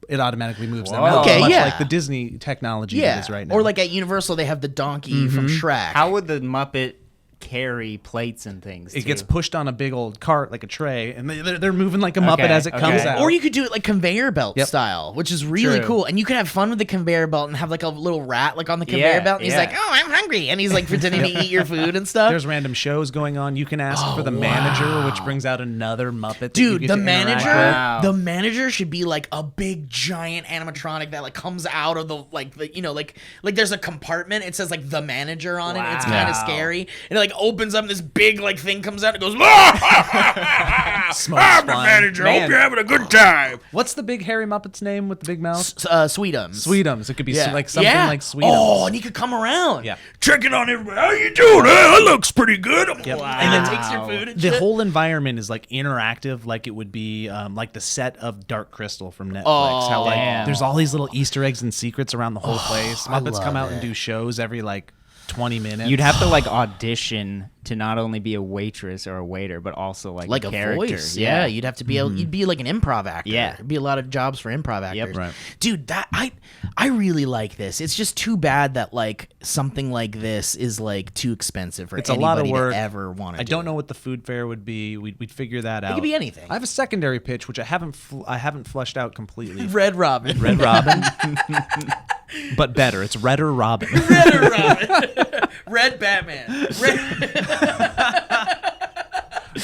it automatically moves them Whoa. out. Okay, much yeah. like the Disney technology Yeah. that is right now. Or like at Universal, they have the donkey from Shrek. How would the Muppet carry plates and things. It too. gets pushed on a big old cart, like a tray, and they're moving like a Muppet as it comes out. Or you could do it like conveyor belt style, which is really True. cool. And you could have fun with the conveyor belt and have like a little rat like on the conveyor belt. And he's like, oh, I'm hungry. And he's like pretending to eat your food and stuff. There's random shows going on. You can ask for the manager, which brings out another Muppet. that Dude, you get the to interact with. Wow. the manager should be like a big giant animatronic that like comes out of the like there's a compartment. It says like the manager on it. It's kind of Wow. scary. And it like opens up and this big like thing comes out and it goes, Smoke's I'm the flying. manager. Hope Man. you're having a good time. What's the big hairy Muppet's name with the big mouth? Sweetums. Sweetums. It could be Yeah. like something Yeah. like Sweetums. Oh, and he could come around. Yeah. Checking on everybody. How you doing? That looks pretty good. Yep. Wow. And And then then takes your food and the shit. whole environment is like interactive, like it would be like the set of Dark Crystal from Netflix. Oh, How like damn. there's all these little Easter eggs and secrets around the whole place. Muppets love come out it. and do shows every like 20 minutes. You'd have to like audition to not only be a waitress or a waiter, but also like a character. voice. Yeah, you'd have to be able. You'd be like an improv actor. Yeah. It'd be a lot of jobs for improv actors. Right. Dude, that I really like this. It's just too bad that like something like this is like too expensive for It's a anybody lot of work. to ever want to. I don't know what the food fare would be. We'd figure that out. could be anything. I have a secondary pitch which I haven't flushed out completely. Red Robin. Red Robin, but better. It's Redder Robin. Red Robin. Red Batman.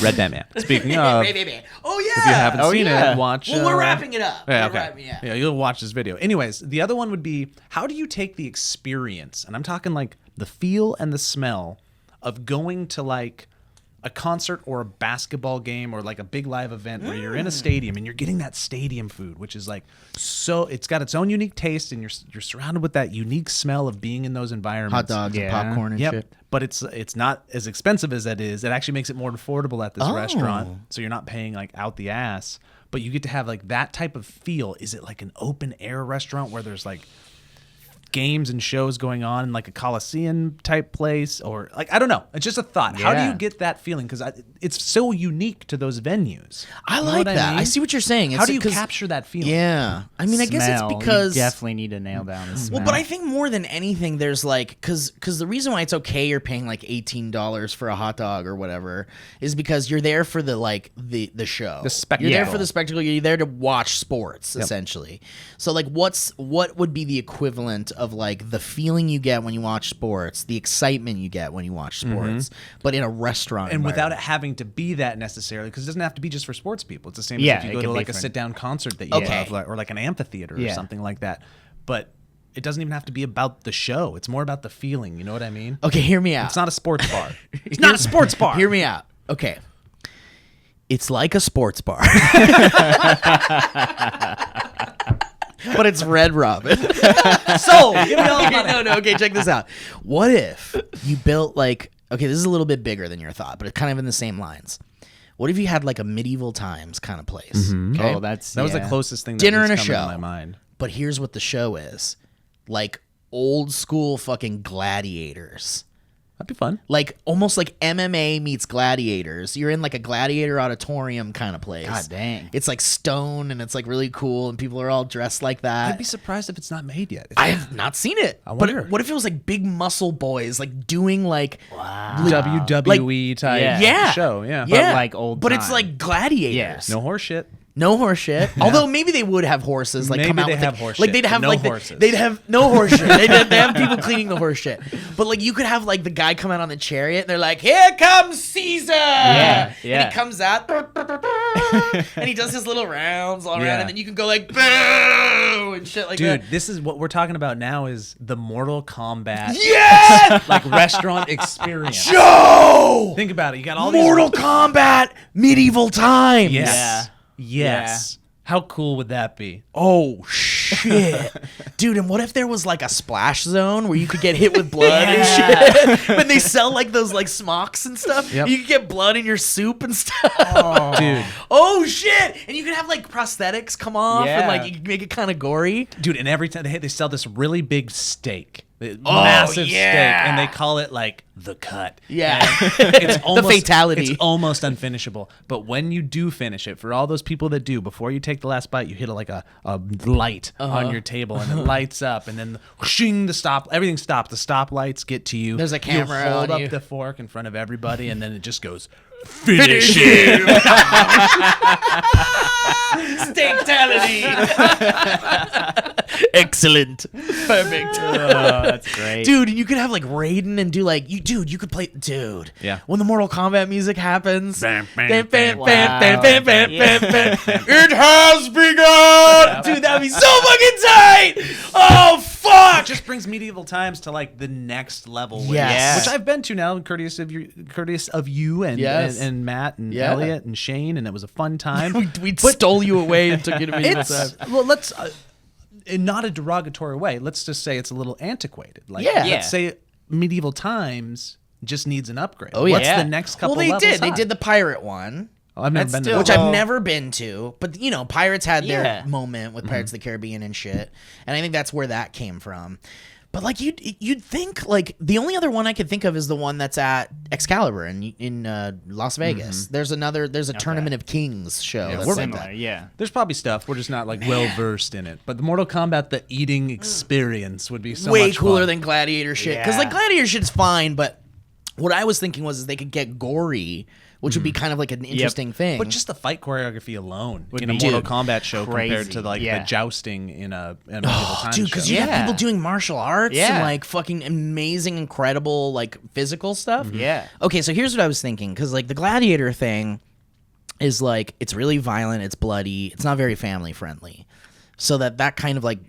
Red Batman. Speaking of, Red Batman. Oh yeah. if you haven't seen yeah. it, watch. Well, we're wrapping it up. Yeah, We're okay. wrapping- yeah. You'll watch this video. Anyways, the other one would be, how do you take the experience, and I'm talking like the feel and the smell of going to like a concert or a basketball game or like a big live event where you're in a stadium and you're getting that stadium food, which is like so it's got its own unique taste and you're surrounded with that unique smell of being in those environments. Hot dogs and Yeah. popcorn and Yep. shit. But it's not as expensive as that is. It actually makes it more affordable at this Oh. restaurant. So you're not paying like out the ass. But you get to have like that type of feel. Is it like an open air restaurant where there's like games and shows going on in like a Coliseum type place? Or like, I don't know. It's just a thought. How do Yeah. you get that feeling? Because it's so unique to those venues. I You know like what that. I mean? see what you're saying. How do you 'cause- capture that feeling? Yeah. I mean, I guess Smell. it's because You definitely need to nail down the smell. Well, but I think more than anything, there's like, because the reason why it's okay you're paying like $18 for a hot dog or whatever is because you're there for the like the show, The spectacle. You're there for the spectacle. You're there to watch sports essentially. So like, what would be the equivalent of like the feeling you get when you watch sports, the excitement you get when you watch sports, but in a restaurant And without it environment? having to be that necessarily, because it doesn't have to be just for sports people. It's the same Yeah, as if you it go to can be like a for- sit-down concert that you Okay. have, like, or like an amphitheater or Yeah. something like that. But it doesn't even have to be about the show. It's more about the feeling. You know what I mean? Okay, hear me out. It's not a sports bar. It's not a sports bar. Hear me out. Okay. It's like a sports bar. But it's Red Robin. So, give me all the money. No, okay, check this out. What if you built like, okay, this is a little bit bigger than your thought, but it's kind of in the same lines. What if you had like a medieval times kind of place? Okay? Oh, that That was the yeah. closest thing that Dinner was and a coming to show. my mind. But here's what the show is. Like old school fucking gladiators. That'd be fun. Like almost like MMA meets gladiators. You're in like a gladiator auditorium kind of place. God dang. It's like stone and it's like really cool and people are all dressed like that. I'd be surprised if it's not made yet. I have not seen it. I wonder. But what if it was like big muscle boys like doing like WWE type yeah show. Yeah. yeah like old but it's time. like gladiators. Yeah. No horse shit. No horse shit. Although maybe they would have horses. Like Maybe come out they with have like, horse like shit, they'd but have no like horses. they'd have no horse shit. They have people cleaning the horse shit. But like you could have like the guy come out on the chariot. And they're like, "Here comes Caesar!" Yeah. And he comes out, and he does his little rounds all around, Yeah. and then you can go like, "Boo!" and shit like Dude, that. this is what we're talking about now is the Mortal Kombat Yeah, like restaurant experience. Joe. Think about it. You got all Mortal Kombat, medieval times. these. Yeah. Yes. How cool would that be? Oh shit, dude! And what if there was like a splash zone where you could get hit with blood and shit? When they sell like those like smocks and stuff, Yep. you could get blood in your soup and stuff. Dude. Oh shit! And you could have like prosthetics come off and Yeah. like you could make it kind of gory. Dude, and every time they sell this really big steak. Massive yeah. steak, and they call it like the cut. Yeah. It's almost, fatality. It's almost unfinishable. But when you do finish it, for all those people that do, before you take the last bite, you hit like a light on your table, and it lights up, and then whooshing, everything stops. The stop lights get to you. There's a camera You hold on up you. the fork in front of everybody, and then it just goes, finish it. Steaktality. Excellent. Perfect. That's great. Dude, you could have like Raiden and do like you could play Yeah. When the Mortal Kombat music happens. Bam, bam, Bam, bam, Wow. bam, bam, bam, bam, Yeah. bam, bam. It has begun. Dude, that'd be so fucking tight. Oh fuck. It just brings medieval times to like the next level. with Yes. it, which I've been to now, courteous of you and Yes. and Matt and Yeah. Elliot and Shane, and it was a fun time. we stole you away and took you to medieval It's times. well, let's in not a derogatory way. Let's just say it's a little antiquated. Like, Yeah. let's say medieval times just needs an upgrade. Oh, yeah. What's Yeah. the next couple? Well, they levels did. They high? did the pirate one. Oh, I've never That's been to still- that. Which I've Well- never been to, but you know, pirates had their Yeah. moment with Pirates of the Caribbean and shit, and I think that's where that came from. But like you'd think like the only other one I could think of is the one that's at Excalibur in Las Vegas. There's a Tournament of Kings show. Yeah, that's we're like Similar, that. yeah. There's probably stuff we're just not like well versed in it. But the Mortal Kombat, the eating experience would be so Way much cooler fun. than Gladiator shit. Because like Yeah. Gladiator shit's fine, but what I was thinking was they could get gory, which would be kind of like an interesting thing. But just the fight choreography alone Would in a be- Mortal Dude, Kombat show compared crazy, to like yeah. the jousting in a medieval times dude, show. because you have Yeah. people doing martial arts and Yeah. like fucking amazing, incredible, like physical stuff. Yeah. Okay, so here's what I was thinking, because like the Gladiator thing is like it's really violent, it's bloody, it's not very family friendly, so that kind of like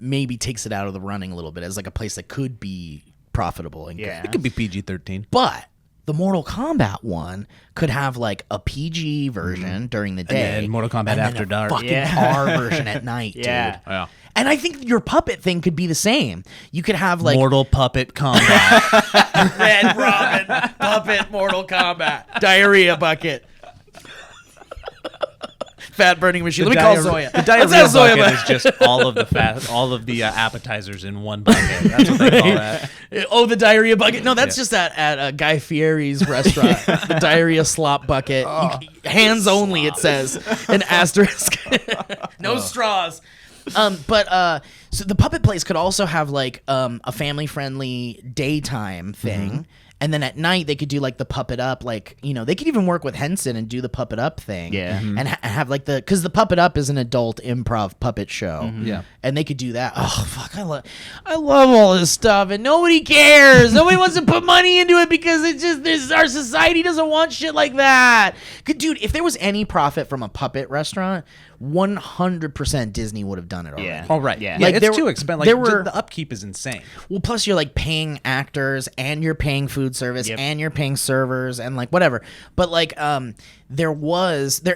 maybe takes it out of the running a little bit as like a place that could be profitable and Yeah. good. It could be PG-13. But the Mortal Kombat one could have like a PG version during the day, then Mortal Kombat and then After a Dark. fucking Yeah. R version at night, Yeah. dude. Yeah. And I think your puppet thing could be the same. You could have like Mortal Puppet Kombat. Red Robin puppet Mortal Kombat diarrhea bucket. Fat burning machine. Let me call Zoya. The Let's diarrhea have Zoya bucket back. is just all of the appetizers in one bucket. That's what they call that. Oh, the diarrhea bucket. No, that's just at Guy Fieri's restaurant. The diarrhea slop bucket. Hands only, it says. An asterisk. No straws. So the puppet place could also have like a family-friendly daytime thing. And then at night they could do like the puppet up, like, you know, they could even work with Henson and do the puppet up thing. Yeah. And have like because the puppet up is an adult improv puppet show. Yeah. And they could do that. Oh fuck, I love all this stuff, and nobody cares. Nobody wants to put money into it because it's just our society doesn't want shit like that. Dude, if there was any profit from a puppet restaurant, 100% Disney would have done it already. Yeah. Oh, right. Yeah. Yeah, Like, it's there too were- expensive. there Like, were- the upkeep is insane. Well, plus you're like paying actors and you're paying food service Yep. and you're paying servers and like whatever. But like there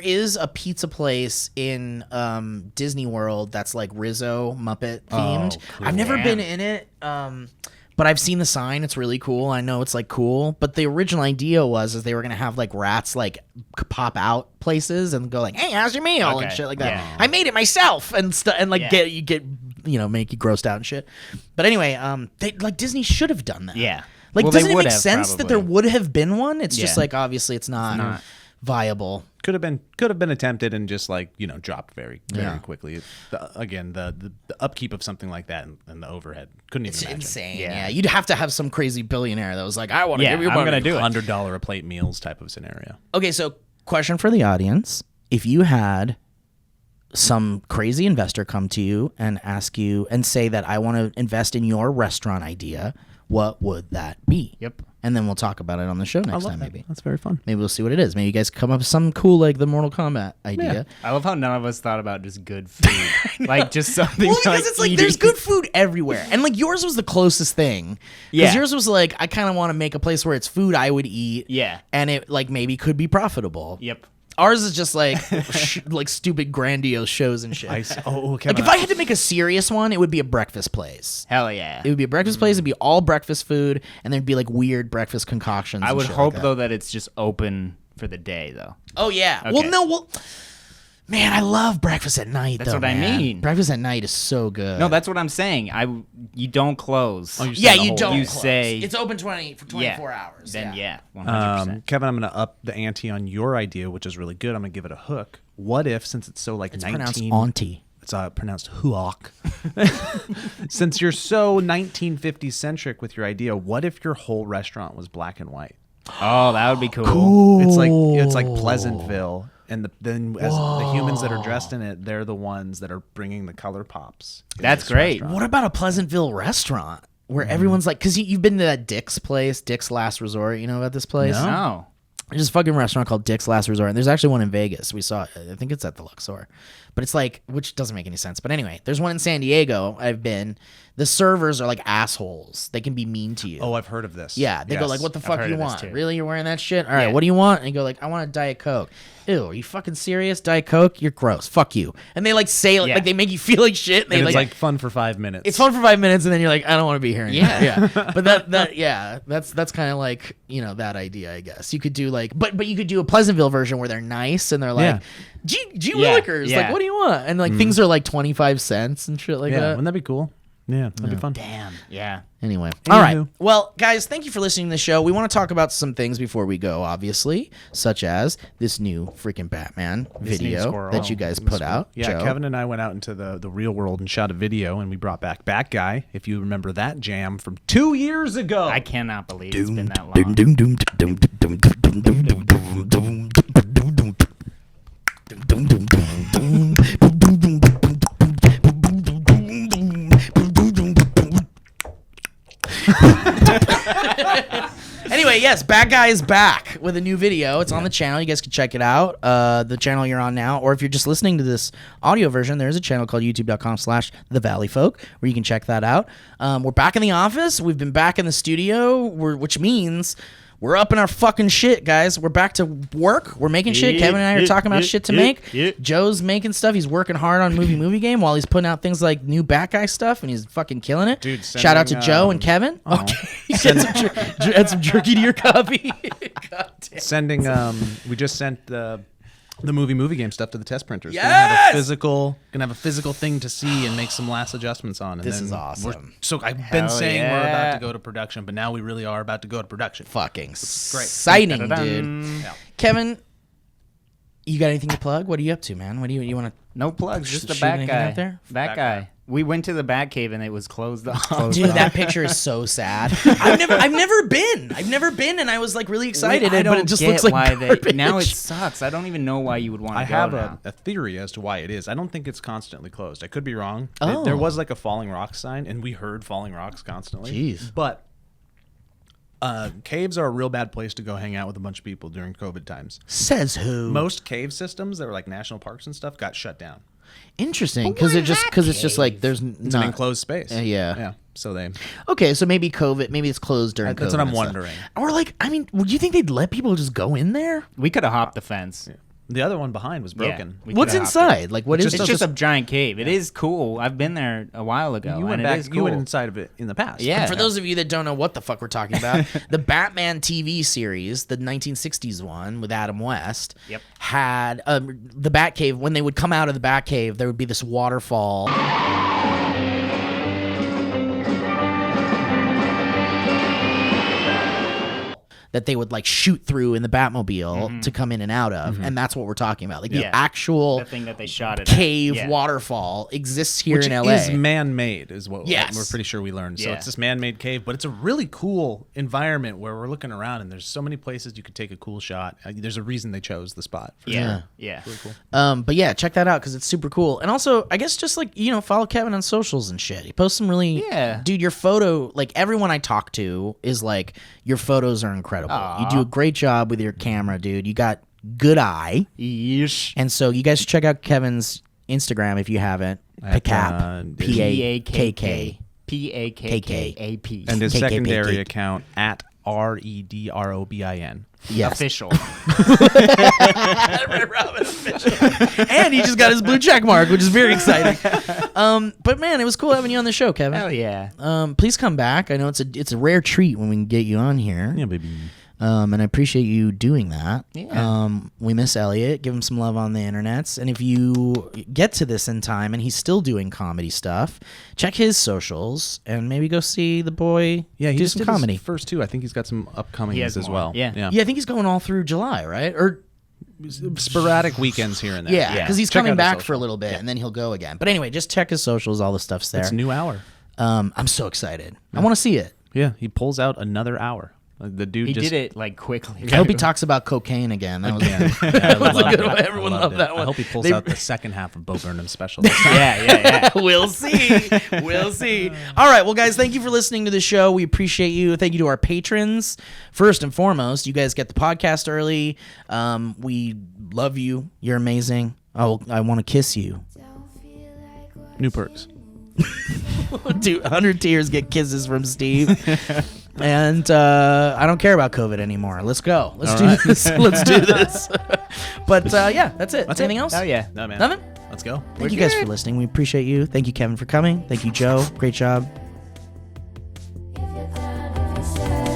is a pizza place in Disney World that's like Rizzo Muppet themed. cool. I've never Damn. been in it. But I've seen the sign. It's really cool. I know it's like cool. But the original idea was they were gonna have like rats like pop out places and go like, "Hey, how's your meal?" and Okay. shit like that. Yeah. I made it myself and stuff and like Yeah. get make you grossed out and shit. But anyway, they like Disney should have done that. Yeah. Like, Well, they doesn't it would make have, sense that there probably. would have been one? It's just Yeah. like obviously it's not, viable. Could have been attempted and just like, you know, dropped very quickly. The upkeep of something like that and the overhead couldn't even It's imagine. insane. Yeah. Yeah. You'd have to have some crazy billionaire that was like, I want to Yeah, give you I'm money. gonna do it. $100 a plate meals type of scenario. Okay, so question for the audience: if you had some crazy investor come to you and ask you and say that I want to invest in your restaurant idea, what would that be? Yep. And then we'll talk about it on the show next time. Maybe That's very fun. we'll see what it is. Maybe you guys come up with some cool like the Mortal Kombat idea. I love how none of us thought about just good food. Like just something Well, because it's like there's eating. good food everywhere, and like yours was the closest thing. Because Yeah. yours was like I kind of want to make a place where it's food I would eat. Yeah. and it like maybe could be profitable. Yep. Ours is just like like stupid grandiose shows and shit. Okay. Like if I had to make a serious one, it would be a breakfast place. Hell yeah. It would be a breakfast place. It'd be all breakfast food, and there'd be like weird breakfast concoctions. I and would shit hope like that. though that it's just open for the day though. Oh yeah. Okay. Well, no. Well, Man, I love breakfast at night. That's though, what I man. mean. Breakfast at night is so good. No, that's what I'm saying. You don't close. Oh, you're yeah, saying the you whole- don't. You close. say- it's open 24 hours. Then yeah. 100%. Kevin, I'm going to up the ante on your idea, which is really good. I'm going to give it a hook. What if, since it's so like It's 19... pronounced auntie. It's pronounced huok. Since you're so 1950s centric with your idea, what if your whole restaurant was black and white? Oh, that would be cool. It's like Pleasantville, and then as the humans that are dressed in it, they're the ones that are bringing the color pops. in That's this great. restaurant. What about a Pleasantville restaurant where everyone's like, because you've been to that Dick's place, Dick's Last Resort. You know about this place? No. There's a fucking restaurant called Dick's Last Resort, and there's actually one in Vegas. We saw it. I think it's at the Luxor. But it's like, which doesn't make any sense. But anyway, there's one in San Diego. I've been. The servers are like assholes. They can be mean to you. Oh, I've heard of this. Yeah, they go Yes. like, "What the I've fuck heard you of this want? too. Really, you're wearing that shit? All right, Yeah. what do you want?" And you go like, "I want a Diet Coke." Ew, are you fucking serious? Diet Coke? You're gross. Fuck you. And they like say Yeah. like they make you feel like shit. And they And it's like, like fun for 5 minutes. it's fun for 5 minutes, and then you're like, I don't want to be here anymore. Yeah. But that's kind of like that idea, I guess. You could do like, but you could do a Pleasantville version where they're nice and they're like, Yeah. G Yeah, Willikers, like, yeah. what do you want? And like things are like 25 cents and shit like yeah, that. wouldn't that be cool? Yeah, that'd be fun. Damn. Yeah. Anyway, all right. Anywho. Well, guys, thank you for listening to the show. We want to talk about some things before we go, obviously, such as this new freaking Batman video squirrel. that you guys put out. Yeah, Joe. Kevin and I went out into the real world and shot a video, and we brought back Bat Guy. If you remember that jam from 2 years ago. I cannot believe it's been that long. Anyway, yes, Bad Guy is back with a new video. It's on the channel. You guys can check it out. The channel you're on now, or if you're just listening to this audio version, there's a channel called youtube.com/the Valleyfolk where you can check that out. We're back in the office. We've been back in the studio, which means we're up in our fucking shit, guys. We're back to work. We're making shit. Kevin and I are talking about shit to make. Joe's making stuff. He's working hard on Movie Game while he's putting out things like new Bat Guy stuff, and he's fucking killing it. Dude, shout out to sending, Joe and Kevin. Okay, add some jerky to your coffee. God damn. Sending we just sent the movie game stuff to the test printers. Yes! Gonna have a physical thing to see and make some last adjustments on. And This then is awesome. So I've been Hell saying we're about yeah. to go to production, but now we really are about to go to production. Fucking great. exciting, Dun-dun-dun. dude. Yeah. Kevin, you got anything to plug? What are you up to, man? What do you want to? No plugs, just the Shoot Bat anything Guy. out there? Bat Guy. We went to the Bat Cave and it was closed off. Dude, that picture is so sad. I've never been, and I was like really excited, I but it just get looks like why garbage. now it sucks. I don't even know why you would want to I go have now. a theory as to why it is. I don't think it's constantly closed. I could be wrong. Oh. There was like a falling rocks sign, and we heard falling rocks constantly. Jeez. But caves are a real bad place to go hang out with a bunch of people during COVID times. Says who? Most cave systems that were like national parks and stuff got shut down. Interesting, because it's just like there's It's an enclosed space. yeah. Yeah. So they. Okay, so maybe COVID, maybe it's closed during COVID. That's what I'm and stuff. wondering. Or like, I mean, would you think they'd let people just go in there? We could have hopped the fence. The other one behind was broken. we What's coulda hopped it. inside? Like, what is It's it? just a giant cave. It is cool. I've been there a while ago. You went and back. It is cool. You went inside of it in the past. Yeah. And for those of you that don't know what the fuck we're talking about, the Batman TV series, the 1960s one with Adam West, Yep. had the Batcave. When they would come out of the Batcave, there would be this waterfall. That they would like shoot through in the Batmobile to come in and out of, and that's what we're talking about. Like the Yeah. actual the thing that they shot it cave at. Yeah. waterfall exists here Which in LA. is man-made, is what Yes. we're pretty sure we learned. So Yeah. it's this man-made cave, but it's a really cool environment where we're looking around, and there's so many places you could take a cool shot. There's a reason they chose the spot. For Yeah. sure. Yeah. Really cool. But yeah, check that out because it's super cool. And also, I guess just like, follow Kevin on socials and shit. He posts some really, dude, your photo, like everyone I talk to is like, your photos are incredible. You do a great job with your camera, dude. You got good eye. Yeesh. And so you guys should check out Kevin's Instagram if you haven't. At, Pacap. P-A-K-K. P-A-K-K-A-P. And his KKP. secondary account at REDROBIN. Yes. Official. And he just got his blue check mark, which is very exciting. But man, it was cool having you on the show, Kevin. Hell yeah. Please come back. I know it's a rare treat when we can get you on here. Yeah, baby. And I appreciate you doing that. Yeah. We miss Elliot. Give him some love on the internets. And if you get to this in time and he's still doing comedy stuff, check his socials and maybe go see the boy Yeah, he do just some did comedy. his first 2. I think he's got some upcomings He has as more. well. Yeah. Yeah, I think he's going all through July, right? Or Sporadic weekends here and there. yeah, because he's Check coming out his back social. for a little bit and then he'll go again. But anyway, just check his socials. All the stuff's there. It's a new hour. I'm so excited. I want to see it. Yeah, he pulls out another hour. The dude He just did it like quickly. I hope he talks about cocaine again. That was I was a loved good it. one. I Everyone loved that one. I hope he pulls They- out the second half of Bo Burnham's special. this time. yeah. We'll see. We'll see. All right. Well, guys, thank you for listening to the show. We appreciate you. Thank you to our patrons. First and foremost, you guys get the podcast early. We love you. You're amazing. Oh, I want to kiss you. New perks. Dude, 100 tears get kisses from Steve. And I don't care about COVID anymore. Let's go. Let's do this. Let's do this. But yeah, that's it. Anything else? Oh yeah. No, man. Nothing? Let's go. Thank you guys for listening. We appreciate you. Thank you, Kevin, for coming. Thank you, Joe. Great job. If you're down, if you're sad,